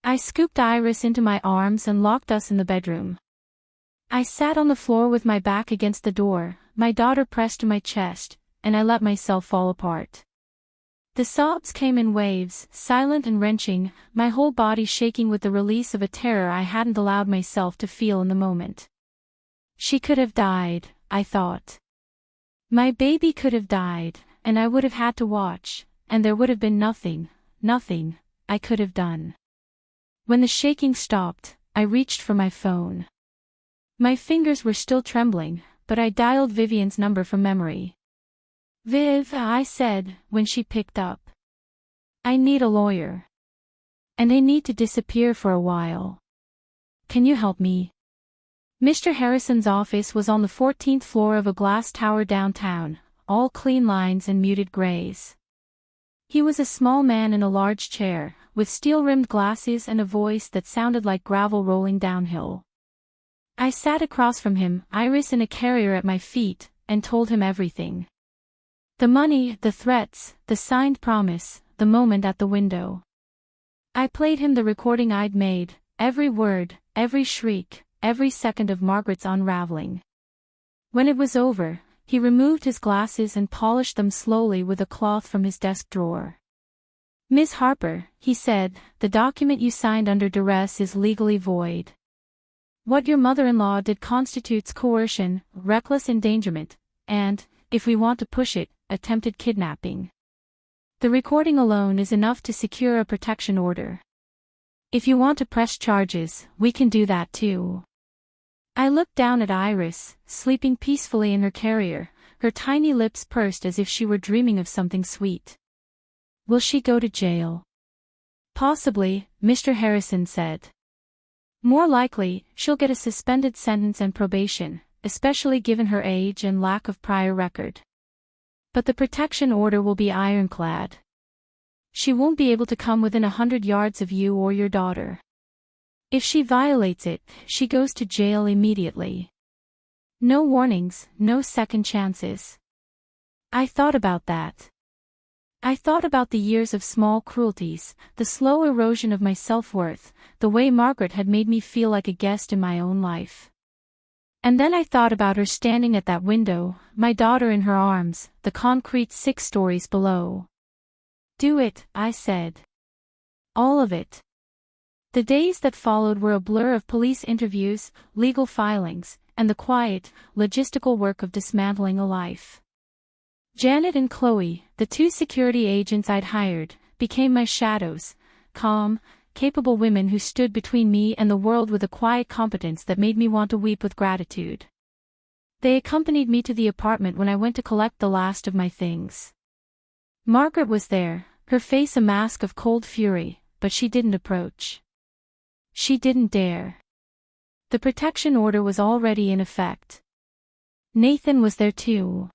I scooped Iris into my arms and locked us in the bedroom. I sat on the floor with my back against the door, my daughter pressed to my chest, and I let myself fall apart. The sobs came in waves, silent and wrenching, my whole body shaking with the release of a terror I hadn't allowed myself to feel in the moment. She could have died, I thought. My baby could have died, and I would have had to watch, and there would have been nothing I could have done. When the shaking stopped, I reached for my phone. My fingers were still trembling, but I dialed Vivian's number from memory. "Viv," I said, when she picked up. "I need a lawyer. And I need to disappear for a while. Can you help me?" Mr. Harrison's office was on the 14th floor of a glass tower downtown, all clean lines and muted grays. He was a small man in a large chair, with steel-rimmed glasses and a voice that sounded like gravel rolling downhill. I sat across from him, Iris in a carrier at my feet, and told him everything. The money, the threats, the signed promise, the moment at the window. I played him the recording I'd made, every word, every shriek, every second of Margaret's unraveling. When it was over, he removed his glasses and polished them slowly with a cloth from his desk drawer. "Miss Harper," he said, "the document you signed under duress is legally void. What your mother-in-law did constitutes coercion, reckless endangerment, and, if we want to push it, attempted kidnapping. The recording alone is enough to secure a protection order. If you want to press charges, we can do that too." I looked down at Iris, sleeping peacefully in her carrier, her tiny lips pursed as if she were dreaming of something sweet. "Will she go to jail?" "Possibly," Mr. Harrison said. "More likely, she'll get a suspended sentence and probation, especially given her age and lack of prior record. But the protection order will be ironclad. She won't be able to come within 100 yards of you or your daughter. If she violates it, she goes to jail immediately. No warnings, no second chances." I thought about that. I thought about the years of small cruelties, the slow erosion of my self-worth, the way Margaret had made me feel like a guest in my own life. And then I thought about her standing at that window, my daughter in her arms, the concrete 6 stories below. "Do it," I said. "All of it." The days that followed were a blur of police interviews, legal filings, and the quiet, logistical work of dismantling a life. Janet and Chloe, the 2 security agents I'd hired, became my shadows, calm, capable women who stood between me and the world with a quiet competence that made me want to weep with gratitude. They accompanied me to the apartment when I went to collect the last of my things. Margaret was there, her face a mask of cold fury, but she didn't approach. She didn't dare. The protection order was already in effect. Nathan was there too.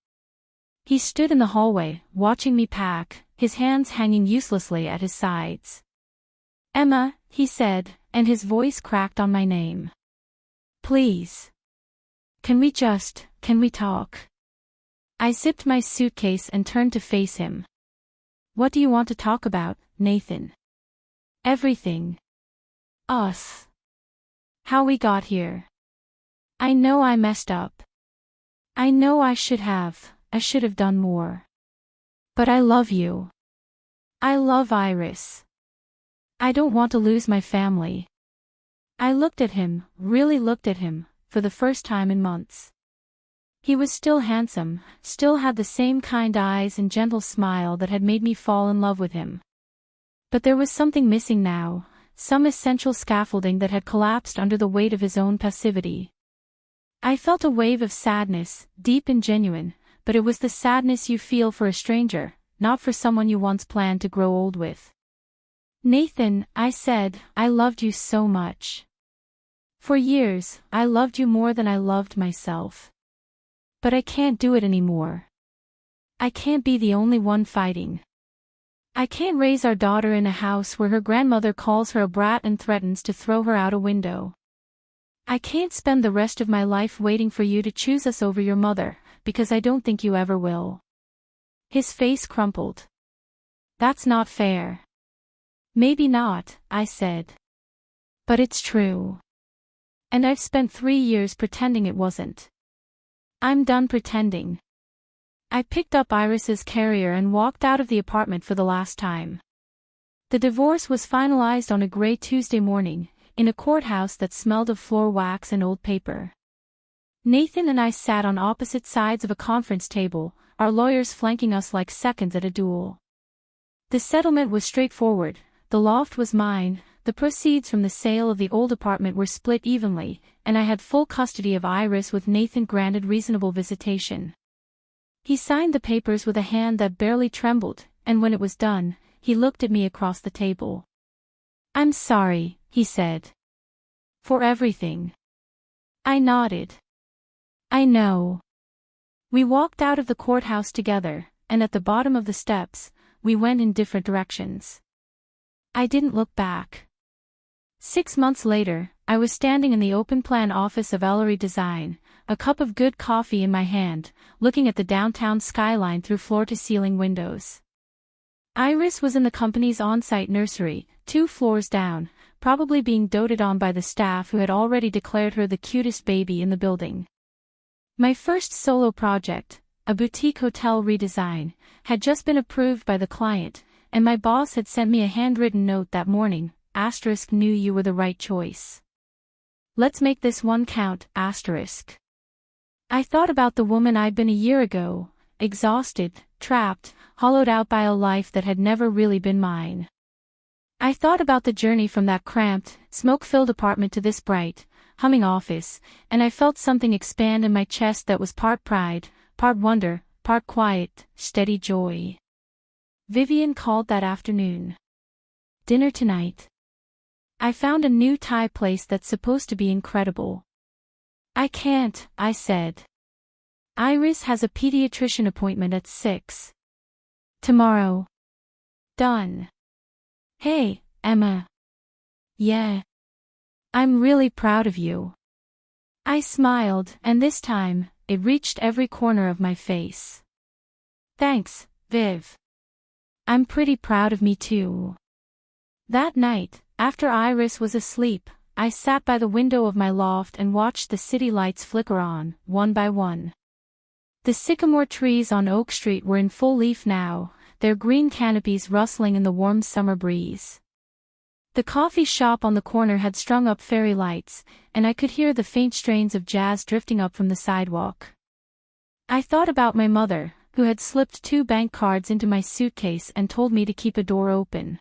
He stood in the hallway, watching me pack, his hands hanging uselessly at his sides. "Emma," he said, and his voice cracked on my name. "Please. Can we talk?" I zipped my suitcase and turned to face him. "What do you want to talk about, Nathan?" "Everything. Us. How we got here. I know I messed up. I know I should have done more. But I love you. I love Iris. I don't want to lose my family." I looked at him, really looked at him, for the first time in months. He was still handsome, still had the same kind eyes and gentle smile that had made me fall in love with him. But there was something missing now, some essential scaffolding that had collapsed under the weight of his own passivity. I felt a wave of sadness, deep and genuine, but it was the sadness you feel for a stranger, not for someone you once planned to grow old with. "Nathan," I said, "I loved you so much. For years, I loved you more than I loved myself. But I can't do it anymore. I can't be the only one fighting. I can't raise our daughter in a house where her grandmother calls her a brat and threatens to throw her out a window. I can't spend the rest of my life waiting for you to choose us over your mother, because I don't think you ever will." His face crumpled. "That's not fair." "Maybe not," I said. "But it's true. And I've spent 3 years pretending it wasn't. I'm done pretending." I picked up Iris's carrier and walked out of the apartment for the last time. The divorce was finalized on a gray Tuesday morning, in a courthouse that smelled of floor wax and old paper. Nathan and I sat on opposite sides of a conference table, our lawyers flanking us like seconds at a duel. The settlement was straightforward. The loft was mine, the proceeds from the sale of the old apartment were split evenly, and I had full custody of Iris with Nathan granted reasonable visitation. He signed the papers with a hand that barely trembled, and when it was done, he looked at me across the table. "I'm sorry," he said. "For everything." I nodded. "I know." We walked out of the courthouse together, and at the bottom of the steps, we went in different directions. I didn't look back. 6 months later, I was standing in the open-plan office of 𝐒𝐓𝐎𝐑𝐘 Design, a cup of good coffee in my hand, looking at the downtown skyline through floor-to-ceiling windows. Iris was in the company's on-site nursery, 2 floors down, probably being doted on by the staff who had already declared her the cutest baby in the building. My first solo project, a boutique hotel redesign, had just been approved by the client, and my boss had sent me a handwritten note that morning, * knew you were the right choice. Let's make this one count, *. I thought about the woman I'd been a year ago, exhausted, trapped, hollowed out by a life that had never really been mine. I thought about the journey from that cramped, smoke-filled apartment to this bright, humming office, and I felt something expand in my chest that was part pride, part wonder, part quiet, steady joy. Vivian called that afternoon. "Dinner tonight. I found a new Thai place that's supposed to be incredible." "I can't," I said. "Iris has a pediatrician appointment at 6. Tomorrow." "Done." "Hey, Emma." "Yeah. I'm really proud of you." I smiled, and this time, it reached every corner of my face. "Thanks, Viv. I'm pretty proud of me too." That night, after Iris was asleep, I sat by the window of my loft and watched the city lights flicker on, one by one. The sycamore trees on Oak Street were in full leaf now, their green canopies rustling in the warm summer breeze. The coffee shop on the corner had strung up fairy lights, and I could hear the faint strains of jazz drifting up from the sidewalk. I thought about my mother, who had slipped 2 bank cards into my suitcase and told me to keep a door open.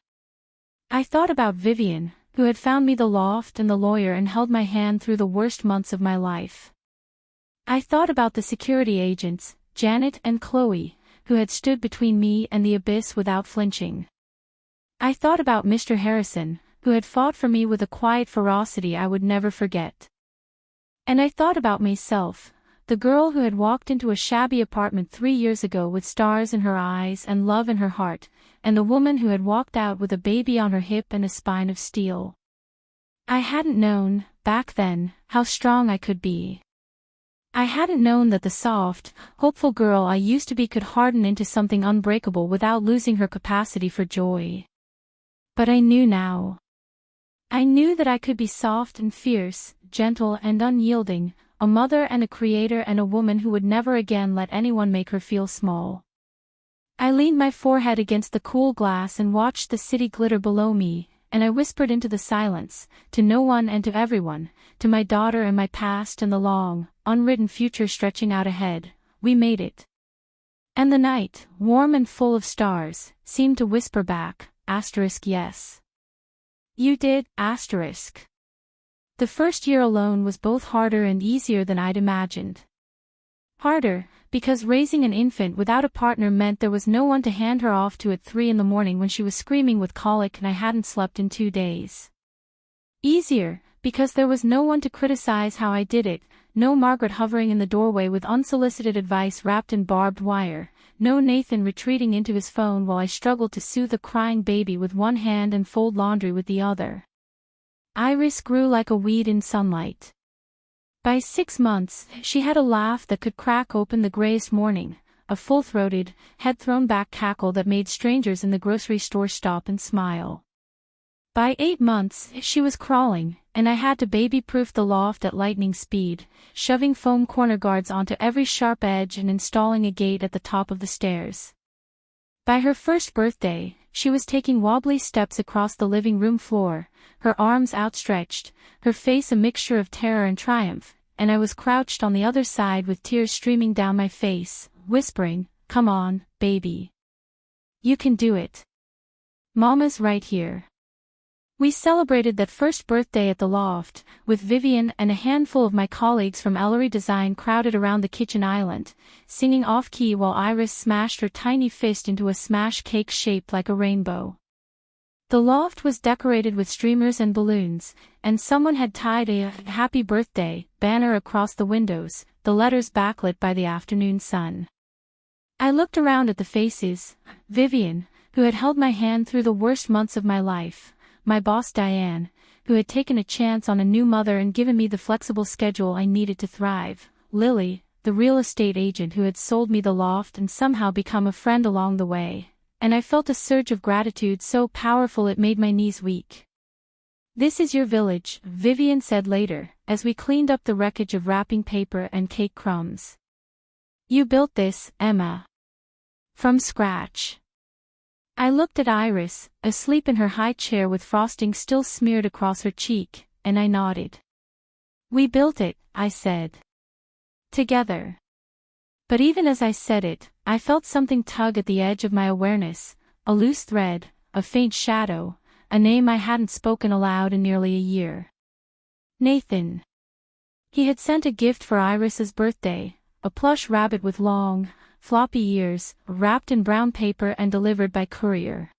I thought about Vivian, who had found me the loft and the lawyer and held my hand through the worst months of my life. I thought about the security agents, Janet and Chloe, who had stood between me and the abyss without flinching. I thought about Mr. Harrison, who had fought for me with a quiet ferocity I would never forget. And I thought about myself, the girl who had walked into a shabby apartment 3 years ago with stars in her eyes and love in her heart, and the woman who had walked out with a baby on her hip and a spine of steel. I hadn't known, back then, how strong I could be. I hadn't known that the soft, hopeful girl I used to be could harden into something unbreakable without losing her capacity for joy. But I knew now. I knew that I could be soft and fierce, gentle and unyielding, a mother and a creator and a woman who would never again let anyone make her feel small. I leaned my forehead against the cool glass and watched the city glitter below me, and I whispered into the silence, to no one and to everyone, to my daughter and my past and the long, unwritten future stretching out ahead, we made it. And the night, warm and full of stars, seemed to whisper back, *yes. You did, asterisk. The first year alone was both harder and easier than I'd imagined. Harder, because raising an infant without a partner meant there was no one to hand her off to at 3 in the morning when she was screaming with colic and I hadn't slept in 2 days. Easier, because there was no one to criticize how I did it, no Margaret hovering in the doorway with unsolicited advice wrapped in barbed wire, no Nathan retreating into his phone while I struggled to soothe a crying baby with one hand and fold laundry with the other. Iris grew like a weed in sunlight. By 6 months, she had a laugh that could crack open the grayest morning, a full-throated, head-thrown-back cackle that made strangers in the grocery store stop and smile. By 8 months, she was crawling, and I had to baby-proof the loft at lightning speed, shoving foam corner guards onto every sharp edge and installing a gate at the top of the stairs. By her first birthday, she was taking wobbly steps across the living room floor, her arms outstretched, her face a mixture of terror and triumph, and I was crouched on the other side with tears streaming down my face, whispering, "Come on, baby. You can do it. Mama's right here." We celebrated that first birthday at the loft, with Vivian and a handful of my colleagues from Ellery Design crowded around the kitchen island, singing off-key while Iris smashed her tiny fist into a smash cake shaped like a rainbow. The loft was decorated with streamers and balloons, and someone had tied a "Happy Birthday" banner across the windows, the letters backlit by the afternoon sun. I looked around at the faces: Vivian, who had held my hand through the worst months of my life, my boss Diane, who had taken a chance on a new mother and given me the flexible schedule I needed to thrive, Lily, the real estate agent who had sold me the loft and somehow become a friend along the way, and I felt a surge of gratitude so powerful it made my knees weak. "This is your village," Vivian said later, as we cleaned up the wreckage of wrapping paper and cake crumbs. "You built this, Emma. From scratch." I looked at Iris, asleep in her high chair with frosting still smeared across her cheek, and I nodded. "We built it," I said. "Together." But even as I said it, I felt something tug at the edge of my awareness, a loose thread, a faint shadow, a name I hadn't spoken aloud in nearly a year. Nathan. He had sent a gift for Iris's birthday, a plush rabbit with long, floppy ears, wrapped in brown paper and delivered by courier.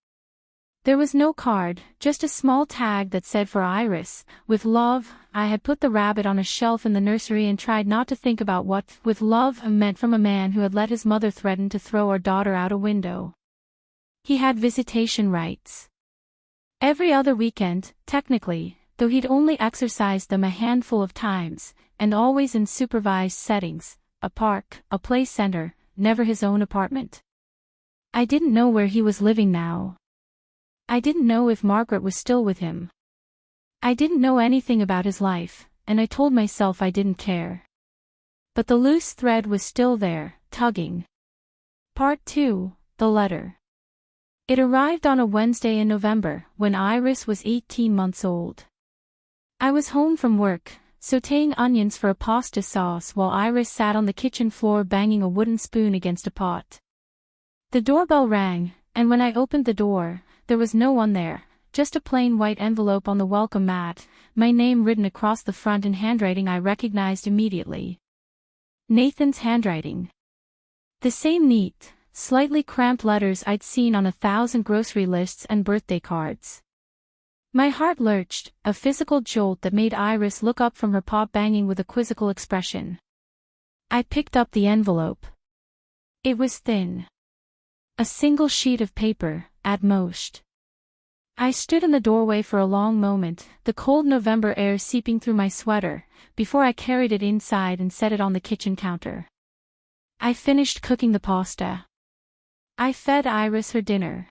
There was no card, just a small tag that said "For Iris, with love." I had put the rabbit on a shelf in the nursery and tried not to think about what "with love" meant from a man who had let his mother threaten to throw our daughter out a window. He had visitation rights. Every other weekend, technically, though he'd only exercised them a handful of times, and always in supervised settings, a park, a play center, never his own apartment. I didn't know where he was living now. I didn't know if Margaret was still with him. I didn't know anything about his life, and I told myself I didn't care. But the loose thread was still there, tugging. Part 2, the letter. It arrived on a Wednesday in November, when Iris was 18 months old. I was home from work, sautéing onions for a pasta sauce while Iris sat on the kitchen floor banging a wooden spoon against a pot. The doorbell rang, and when I opened the door, there was no one there, just a plain white envelope on the welcome mat, my name written across the front in handwriting I recognized immediately. Nathan's handwriting. The same neat, slightly cramped letters I'd seen on 1,000 grocery lists and birthday cards. My heart lurched, a physical jolt that made Iris look up from her pot banging with a quizzical expression. I picked up the envelope. It was thin. A single sheet of paper, at most. I stood in the doorway for a long moment, the cold November air seeping through my sweater, before I carried it inside and set it on the kitchen counter. I finished cooking the pasta. I fed Iris her dinner.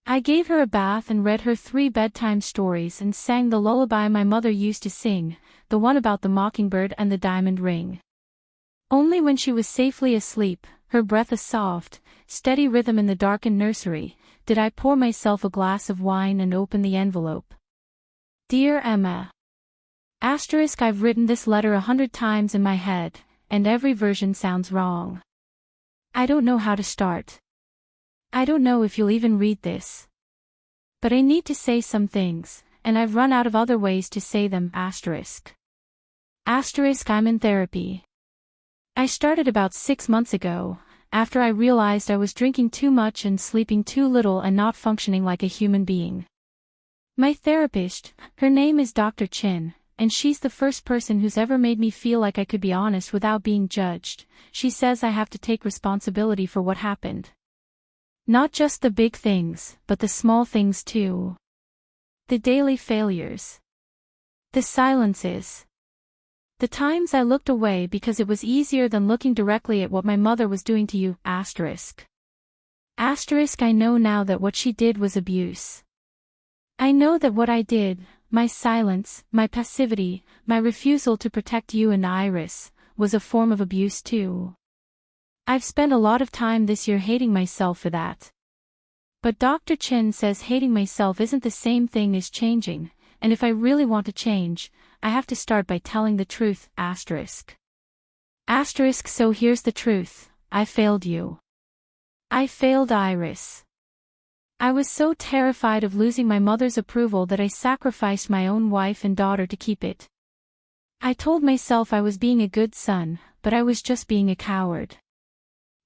I gave her a bath and read her 3 bedtime stories and sang the lullaby my mother used to sing, the one about the mockingbird and the diamond ring. Only when she was safely asleep, her breath a soft, steady rhythm in the darkened nursery, did I pour myself a glass of wine and open the envelope. Dear Emma. I've written this letter 100 times in my head, and every version sounds wrong. I don't know how to start. I don't know if you'll even read this. But I need to say some things, and I've run out of other ways to say them. Asterisk. I'm in therapy. I started about 6 months ago, after I realized I was drinking too much and sleeping too little and not functioning like a human being. My therapist, her name is Dr. Chin, and she's the first person who's ever made me feel like I could be honest without being judged. She says I have to take responsibility for what happened. Not just the big things, but the small things too. The daily failures. The silences. The times I looked away because it was easier than looking directly at what my mother was doing to you. Asterisk. I know now that what she did was abuse. I know that what I did, my silence, my passivity, my refusal to protect you and Iris, was a form of abuse too. I've spent a lot of time this year hating myself for that. But Dr. Chin says hating myself isn't the same thing as changing, and if I really want to change, I have to start by telling the truth. Asterisk. So here's the truth, I failed you. I failed Iris. I was so terrified of losing my mother's approval that I sacrificed my own wife and daughter to keep it. I told myself I was being a good son, but I was just being a coward.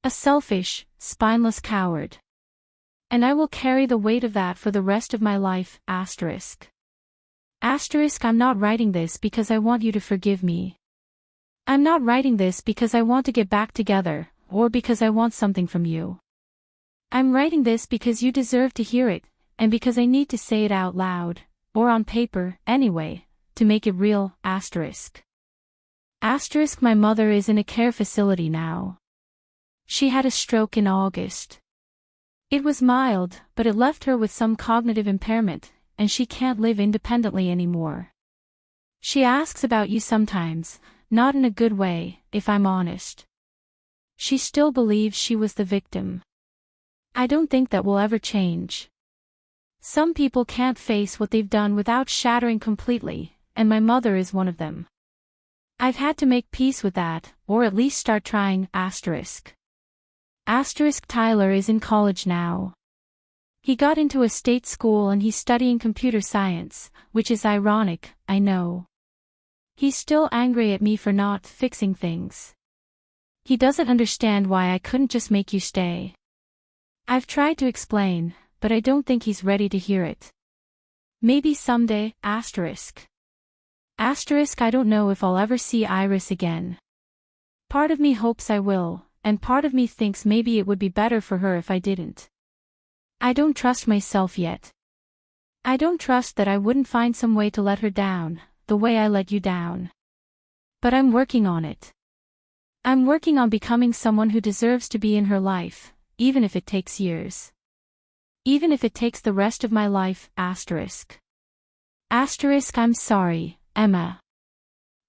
A selfish, spineless coward. And I will carry the weight of that for the rest of my life. Asterisk. I'm not writing this because I want you to forgive me. I'm not writing this because I want to get back together, or because I want something from you. I'm writing this because you deserve to hear it, and because I need to say it out loud, or on paper, anyway, to make it real. Asterisk. My mother is in a care facility now. She had a stroke in August. It was mild, but it left her with some cognitive impairment, and she can't live independently anymore. She asks about you sometimes, not in a good way, if I'm honest. She still believes she was the victim. I don't think that will ever change. Some people can't face what they've done without shattering completely, and my mother is one of them. I've had to make peace with that, or at least start trying. Tyler is in college now. He got into a state school and he's studying computer science, which is ironic, I know. He's still angry at me for not fixing things. He doesn't understand why I couldn't just make you stay. I've tried to explain, but I don't think he's ready to hear it. Maybe someday. I don't know if I'll ever see Iris again. Part of me hopes I will, and part of me thinks maybe it would be better for her if I didn't. I don't trust myself yet. I don't trust that I wouldn't find some way to let her down, the way I let you down. But I'm working on it. I'm working on becoming someone who deserves to be in her life, even if it takes years. Even if it takes the rest of my life. I'm sorry, Emma.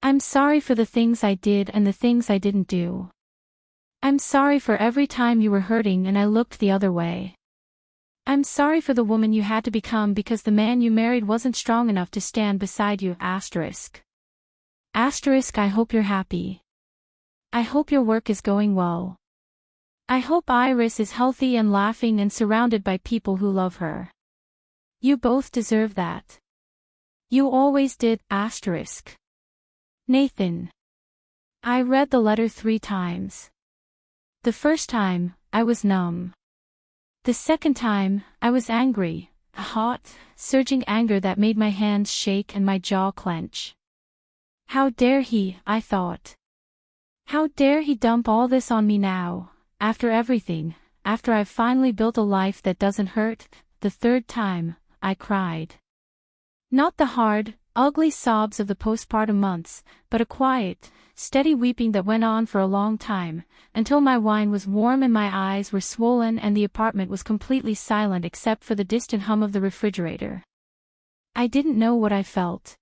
I'm sorry for the things I did and the things I didn't do. I'm sorry for every time you were hurting and I looked the other way. I'm sorry for the woman you had to become because the man you married wasn't strong enough to stand beside you. I hope you're happy. I hope your work is going well. I hope Iris is healthy and laughing and surrounded by people who love her. You both deserve that. You always did. Nathan. I read the letter 3 times. The first time, I was numb. The second time, I was angry, a hot, surging anger that made my hands shake and my jaw clench. How dare he, I thought. How dare he dump all this on me now, after everything, after I've finally built a life that doesn't hurt. The third time, I cried. Not the hard, ugly sobs of the postpartum months, but a quiet, steady weeping that went on for a long time, until my wine was warm and my eyes were swollen and the apartment was completely silent except for the distant hum of the refrigerator. I didn't know what I felt.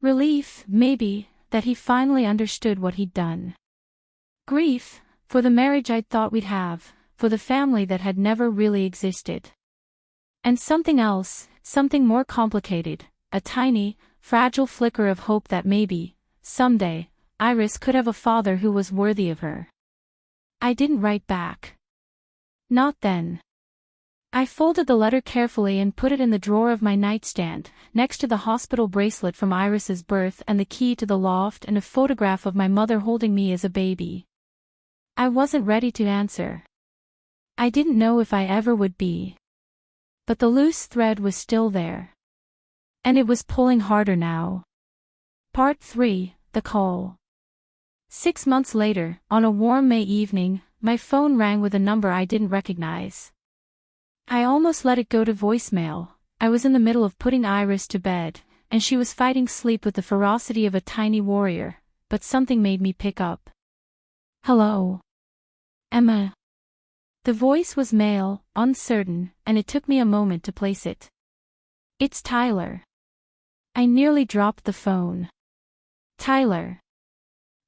Relief, maybe, that he finally understood what he'd done. Grief, for the marriage I'd thought we'd have, for the family that had never really existed. And something else, something more complicated, a tiny, fragile flicker of hope that maybe, someday, Iris could have a father who was worthy of her. I didn't write back. Not then. I folded the letter carefully and put it in the drawer of my nightstand, next to the hospital bracelet from Iris's birth and the key to the loft and a photograph of my mother holding me as a baby. I wasn't ready to answer. I didn't know if I ever would be. But the loose thread was still there. And it was pulling harder now. Part 3, The Call. 6 months later, on a warm May evening, my phone rang with a number I didn't recognize. I almost let it go to voicemail. I was in the middle of putting Iris to bed, and she was fighting sleep with the ferocity of a tiny warrior, but something made me pick up. Hello? Emma. The voice was male, uncertain, and it took me a moment to place it. It's Tyler. I nearly dropped the phone. Tyler.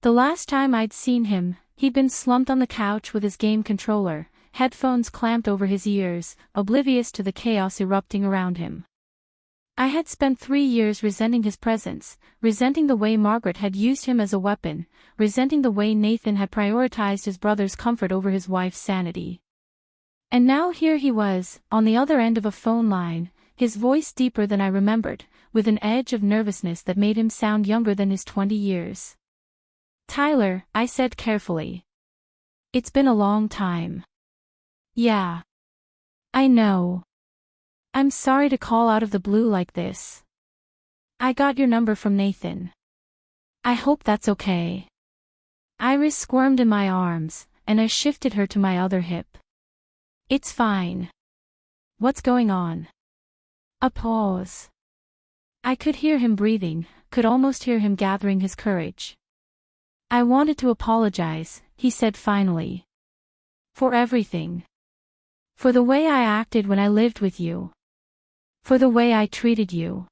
The last time I'd seen him, he'd been slumped on the couch with his game controller, headphones clamped over his ears, oblivious to the chaos erupting around him. I had spent 3 years resenting his presence, resenting the way Margaret had used him as a weapon, resenting the way Nathan had prioritized his brother's comfort over his wife's sanity. And now here he was, on the other end of a phone line, his voice deeper than I remembered, with an edge of nervousness that made him sound younger than his 20 years. Tyler, I said carefully. It's been a long time. Yeah. I know. I'm sorry to call out of the blue like this. I got your number from Nathan. I hope that's okay. Iris squirmed in my arms, and I shifted her to my other hip. It's fine. What's going on? A pause. I could hear him breathing, could almost hear him gathering his courage. I wanted to apologize, he said finally. For everything. For the way I acted when I lived with you. For the way I treated you.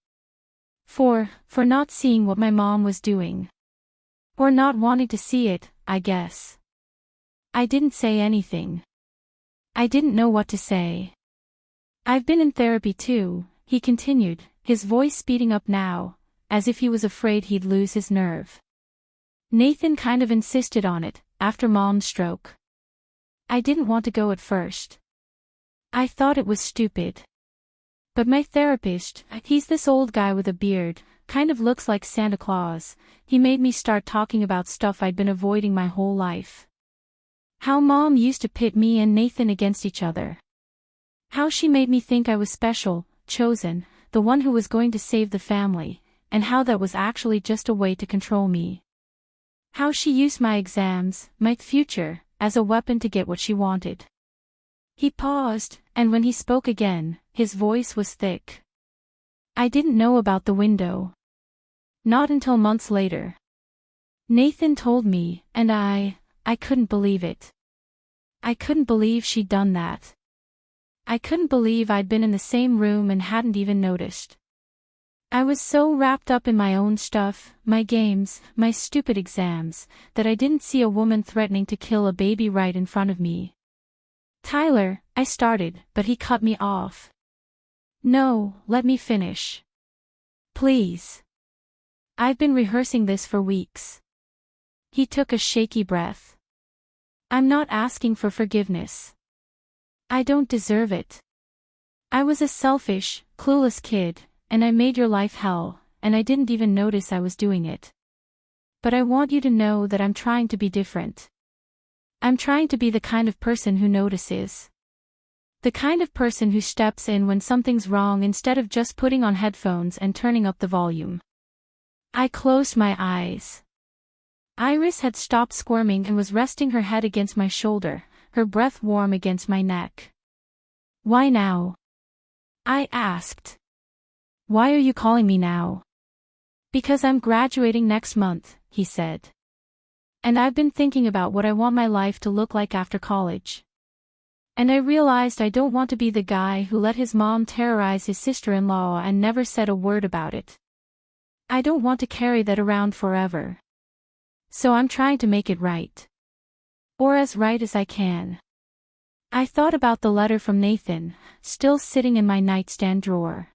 For not seeing what my mom was doing. Or not wanting to see it, I guess. I didn't say anything. I didn't know what to say. I've been in therapy too, he continued, his voice speeding up now, as if he was afraid he'd lose his nerve. Nathan kind of insisted on it, after Mom's stroke. I didn't want to go at first. I thought it was stupid. But my therapist, he's this old guy with a beard, kind of looks like Santa Claus, he made me start talking about stuff I'd been avoiding my whole life. How Mom used to pit me and Nathan against each other. How she made me think I was special, chosen, the one who was going to save the family, and how that was actually just a way to control me. How she used my exams, my future, as a weapon to get what she wanted. He paused, and when he spoke again, his voice was thick. I didn't know about the window. Not until months later. Nathan told me, and I couldn't believe it. I couldn't believe she'd done that. I couldn't believe I'd been in the same room and hadn't even noticed. I was so wrapped up in my own stuff, my games, my stupid exams, that I didn't see a woman threatening to kill a baby right in front of me. Tyler, I started, but he cut me off. No, let me finish. Please. I've been rehearsing this for weeks. He took a shaky breath. I'm not asking for forgiveness. I don't deserve it. I was a selfish, clueless kid, and I made your life hell, and I didn't even notice I was doing it. But I want you to know that I'm trying to be different. I'm trying to be the kind of person who notices. The kind of person who steps in when something's wrong instead of just putting on headphones and turning up the volume. I closed my eyes. Iris had stopped squirming and was resting her head against my shoulder, her breath warm against my neck. Why now? I asked. Why are you calling me now? Because I'm graduating next month, he said. And I've been thinking about what I want my life to look like after college. And I realized I don't want to be the guy who let his mom terrorize his sister-in-law and never said a word about it. I don't want to carry that around forever. So I'm trying to make it right. Or as right as I can. I thought about the letter from Nathan, still sitting in my nightstand drawer.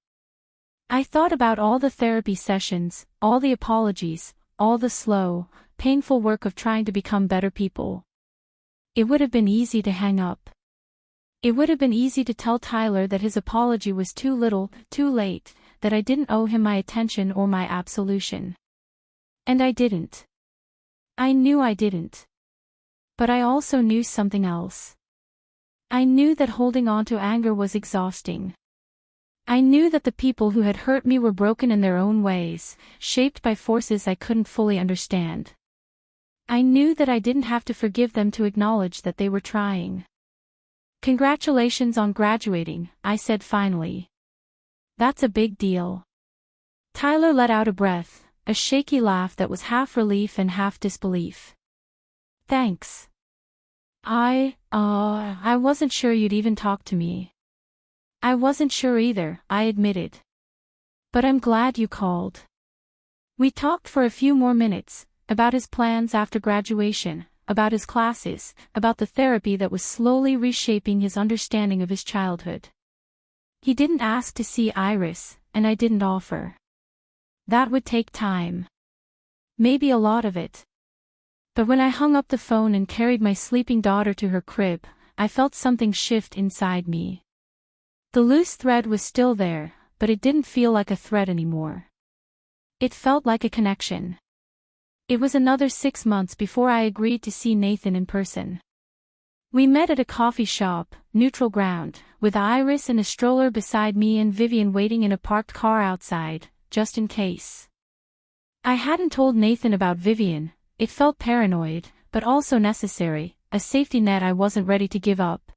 I thought about all the therapy sessions, all the apologies, all the slow, painful work of trying to become better people. It would have been easy to hang up. It would have been easy to tell Tyler that his apology was too little, too late, that I didn't owe him my attention or my absolution. And I didn't. I knew I didn't. But I also knew something else. I knew that holding on to anger was exhausting. I knew that the people who had hurt me were broken in their own ways, shaped by forces I couldn't fully understand. I knew that I didn't have to forgive them to acknowledge that they were trying. "Congratulations on graduating," I said finally. "That's a big deal." Tyler let out a breath, a shaky laugh that was half relief and half disbelief. "Thanks. I wasn't sure you'd even talk to me." "I wasn't sure either," I admitted. "But I'm glad you called." We talked for a few more minutes, about his plans after graduation, about his classes, about the therapy that was slowly reshaping his understanding of his childhood. He didn't ask to see Iris, and I didn't offer. That would take time. Maybe a lot of it. But when I hung up the phone and carried my sleeping daughter to her crib, I felt something shift inside me. The loose thread was still there, but it didn't feel like a thread anymore. It felt like a connection. It was another 6 months before I agreed to see Nathan in person. We met at a coffee shop, neutral ground, with Iris in a stroller beside me and Vivian waiting in a parked car outside, just in case. I hadn't told Nathan about Vivian. It felt paranoid, but also necessary, a safety net I wasn't ready to give up.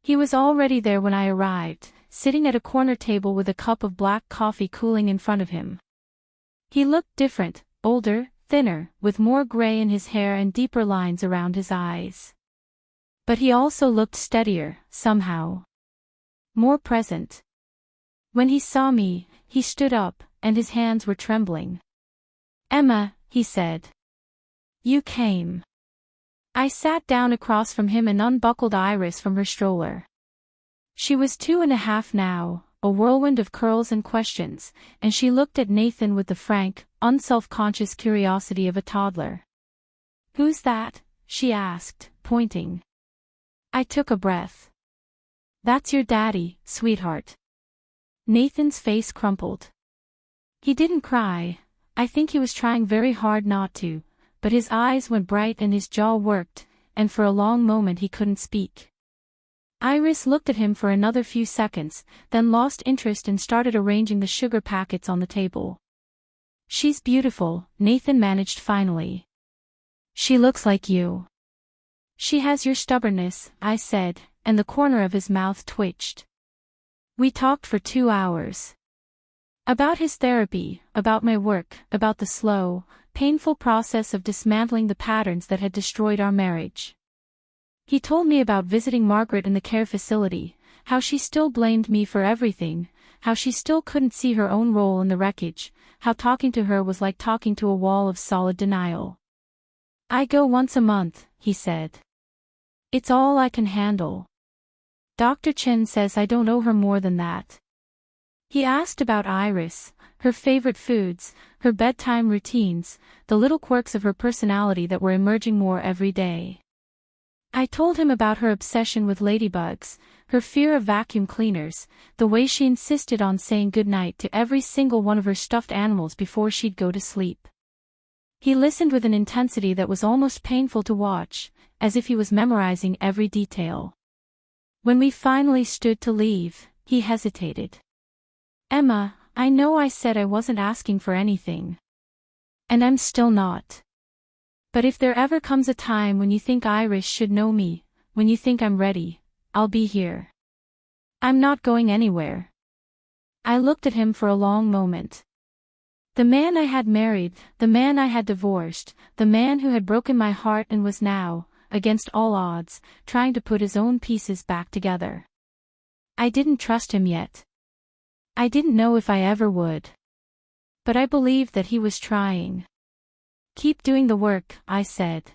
He was already there when I arrived, sitting at a corner table with a cup of black coffee cooling in front of him. He looked different, older, thinner, with more gray in his hair and deeper lines around his eyes. But he also looked steadier, somehow. More present. When he saw me, he stood up, and his hands were trembling. "Emma," he said. "You came." I sat down across from him and unbuckled Iris from her stroller. She was 2.5 now, a whirlwind of curls and questions, and she looked at Nathan with the frank, unself-conscious curiosity of a toddler. "Who's that?" she asked, pointing. I took a breath. "That's your daddy, sweetheart." Nathan's face crumpled. He didn't cry. I think he was trying very hard not to, but his eyes went bright and his jaw worked, and for a long moment he couldn't speak. Iris looked at him for another few seconds, then lost interest and started arranging the sugar packets on the table. "She's beautiful," Nathan managed finally. "She looks like you." "She has your stubbornness," I said, and the corner of his mouth twitched. We talked for 2 hours. About his therapy, about my work, about the slow, painful process of dismantling the patterns that had destroyed our marriage. He told me about visiting Margaret in the care facility, how she still blamed me for everything, how she still couldn't see her own role in the wreckage, how talking to her was like talking to a wall of solid denial. "I go once a month," he said. "It's all I can handle. Dr. Chen says I don't owe her more than that." He asked about Iris, her favorite foods, her bedtime routines, the little quirks of her personality that were emerging more every day. I told him about her obsession with ladybugs, her fear of vacuum cleaners, the way she insisted on saying goodnight to every single one of her stuffed animals before she'd go to sleep. He listened with an intensity that was almost painful to watch, as if he was memorizing every detail. When we finally stood to leave, he hesitated. "Emma, I know I said I wasn't asking for anything. And I'm still not. But if there ever comes a time when you think Iris should know me, when you think I'm ready, I'll be here. I'm not going anywhere." I looked at him for a long moment. The man I had married, the man I had divorced, the man who had broken my heart and was now, against all odds, trying to put his own pieces back together. I didn't trust him yet. I didn't know if I ever would. But I believed that he was trying. "Keep doing the work," I said.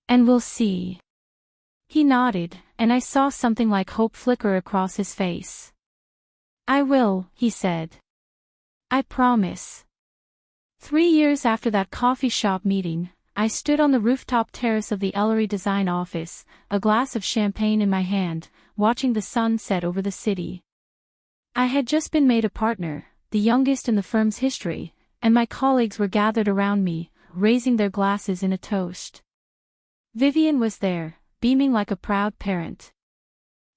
"And we'll see." He nodded, and I saw something like hope flicker across his face. "I will," he said. "I promise." 3 years after that coffee shop meeting, I stood on the rooftop terrace of the Ellery Design office, a glass of champagne in my hand, watching the sun set over the city. I had just been made a partner, the youngest in the firm's history, and my colleagues were gathered around me, raising their glasses in a toast. Vivian was there, beaming like a proud parent.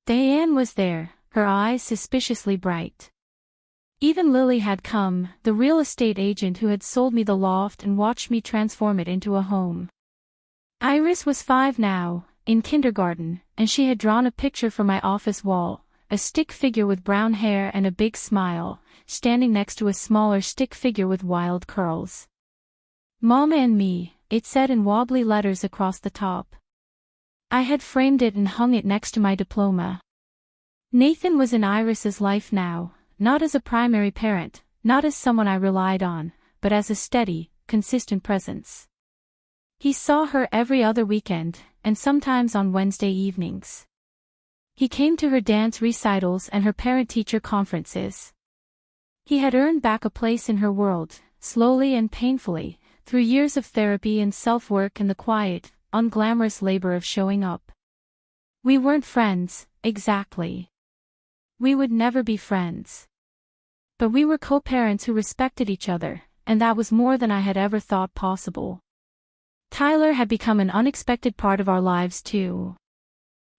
Diane was there, her eyes suspiciously bright. Even Lily had come, the real estate agent who had sold me the loft and watched me transform it into a home. Iris was 5 now, in kindergarten, and she had drawn a picture for my office wall, a stick figure with brown hair and a big smile, standing next to a smaller stick figure with wild curls. Mama and me, it said in wobbly letters across the top. I had framed it and hung it next to my diploma. Nathan was in Iris's life now, not as a primary parent, not as someone I relied on, but as a steady, consistent presence. He saw her every other weekend, and sometimes on Wednesday evenings. He came to her dance recitals and her parent-teacher conferences. He had earned back a place in her world, slowly and painfully, through years of therapy and self-work and the quiet, unglamorous labor of showing up. We weren't friends, exactly. We would never be friends. But we were co-parents who respected each other, and that was more than I had ever thought possible. Tyler had become an unexpected part of our lives too.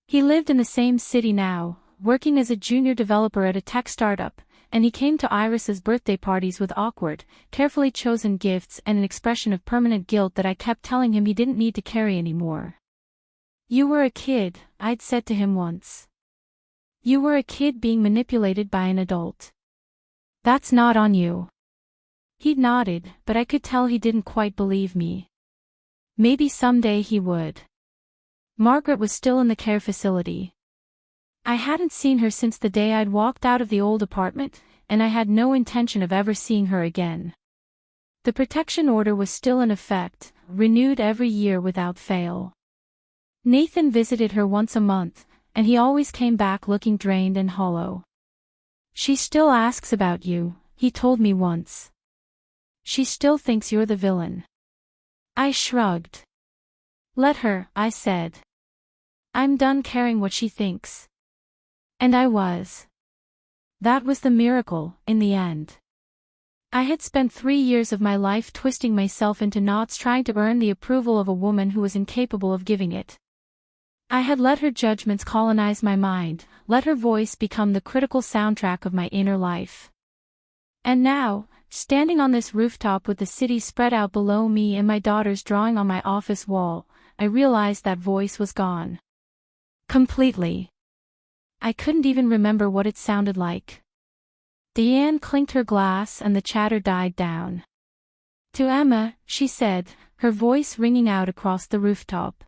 He lived in the same city now, working as a junior developer at a tech startup, and he came to Iris's birthday parties with awkward, carefully chosen gifts and an expression of permanent guilt that I kept telling him he didn't need to carry anymore. "You were a kid," I'd said to him once. "You were a kid being manipulated by an adult. That's not on you." He'd nodded, but I could tell he didn't quite believe me. Maybe someday he would. Margaret was still in the care facility. I hadn't seen her since the day I'd walked out of the old apartment, and I had no intention of ever seeing her again. The protection order was still in effect, renewed every year without fail. Nathan visited her once a month, and he always came back looking drained and hollow. "She still asks about you," he told me once. "She still thinks you're the villain." I shrugged. "Let her," I said. "I'm done caring what she thinks." And I was. That was the miracle, in the end. I had spent 3 years of my life twisting myself into knots trying to earn the approval of a woman who was incapable of giving it. I had let her judgments colonize my mind, let her voice become the critical soundtrack of my inner life. And now, standing on this rooftop with the city spread out below me and my daughters drawing on my office wall, I realized that voice was gone. Completely. I couldn't even remember what it sounded like. Diane clinked her glass and the chatter died down. "To Emma," she said, her voice ringing out across the rooftop.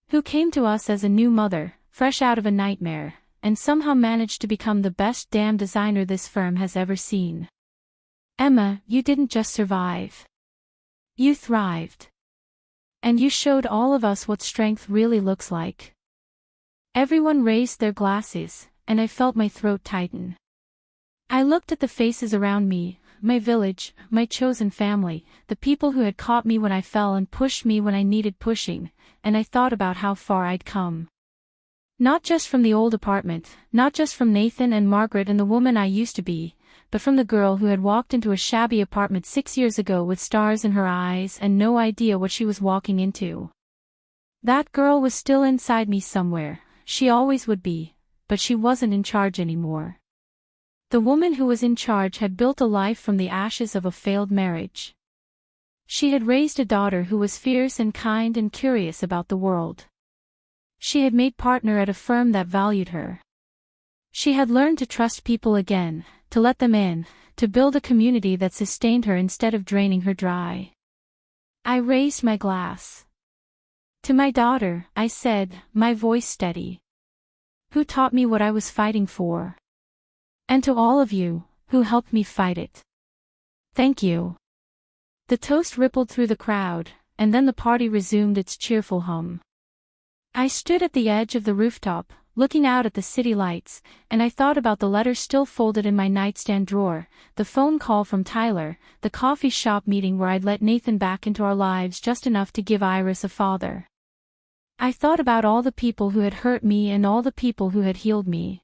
"Who came to us as a new mother, fresh out of a nightmare, and somehow managed to become the best damn designer this firm has ever seen. Emma, you didn't just survive. You thrived. And you showed all of us what strength really looks like." Everyone raised their glasses, and I felt my throat tighten. I looked at the faces around me, my village, my chosen family, the people who had caught me when I fell and pushed me when I needed pushing, and I thought about how far I'd come. Not just from the old apartment, not just from Nathan and Margaret and the woman I used to be, but from the girl who had walked into a shabby apartment 6 years ago with stars in her eyes and no idea what she was walking into. That girl was still inside me somewhere, she always would be, but she wasn't in charge anymore. The woman who was in charge had built a life from the ashes of a failed marriage. She had raised a daughter who was fierce and kind and curious about the world. She had made partner at a firm that valued her. She had learned to trust people again, to let them in, to build a community that sustained her instead of draining her dry. I raised my glass. "To my daughter," I said, my voice steady. "Who taught me what I was fighting for. And to all of you, who helped me fight it. Thank you." The toast rippled through the crowd, and then the party resumed its cheerful hum. I stood at the edge of the rooftop, looking out at the city lights, and I thought about the letter still folded in my nightstand drawer, the phone call from Tyler, the coffee shop meeting where I'd let Nathan back into our lives just enough to give Iris a father. I thought about all the people who had hurt me and all the people who had healed me.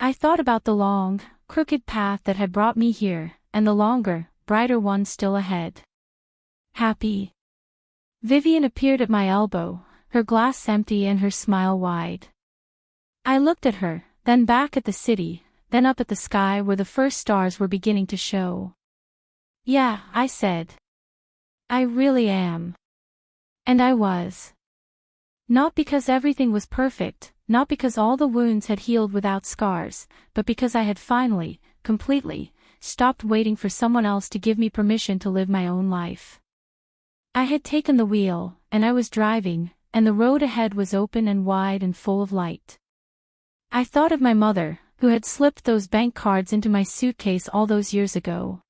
I thought about the long, crooked path that had brought me here, and the longer, brighter one still ahead. Happy. Vivian appeared at my elbow, her glass empty and her smile wide. I looked at her, then back at the city, then up at the sky where the first stars were beginning to show. Yeah, I said. I really am. And I was. Not because everything was perfect, not because all the wounds had healed without scars, but because I had finally, completely, stopped waiting for someone else to give me permission to live my own life. I had taken the wheel, and I was driving, and the road ahead was open and wide and full of light. I thought of my mother, who had slipped those bank cards into my suitcase all those years ago.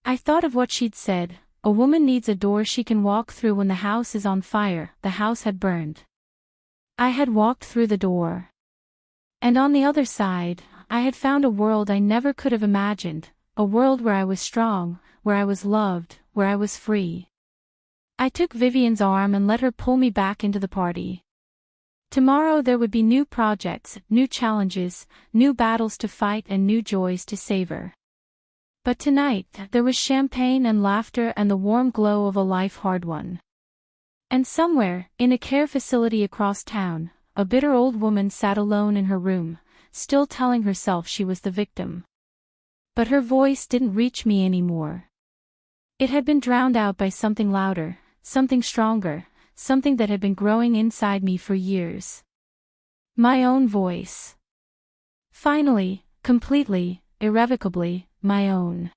I thought of what she'd said, a woman needs a door she can walk through when the house is on fire. The house had burned. I had walked through the door. And on the other side, I had found a world I never could have imagined, a world where I was strong, where I was loved, where I was free. I took Vivian's arm and let her pull me back into the party. Tomorrow there would be new projects, new challenges, new battles to fight and new joys to savor. But tonight, there was champagne and laughter and the warm glow of a life hard won. And somewhere, in a care facility across town, a bitter old woman sat alone in her room, still telling herself she was the victim. But her voice didn't reach me anymore. It had been drowned out by something louder, something stronger, something that had been growing inside me for years. My own voice. Finally, completely, irrevocably, my own.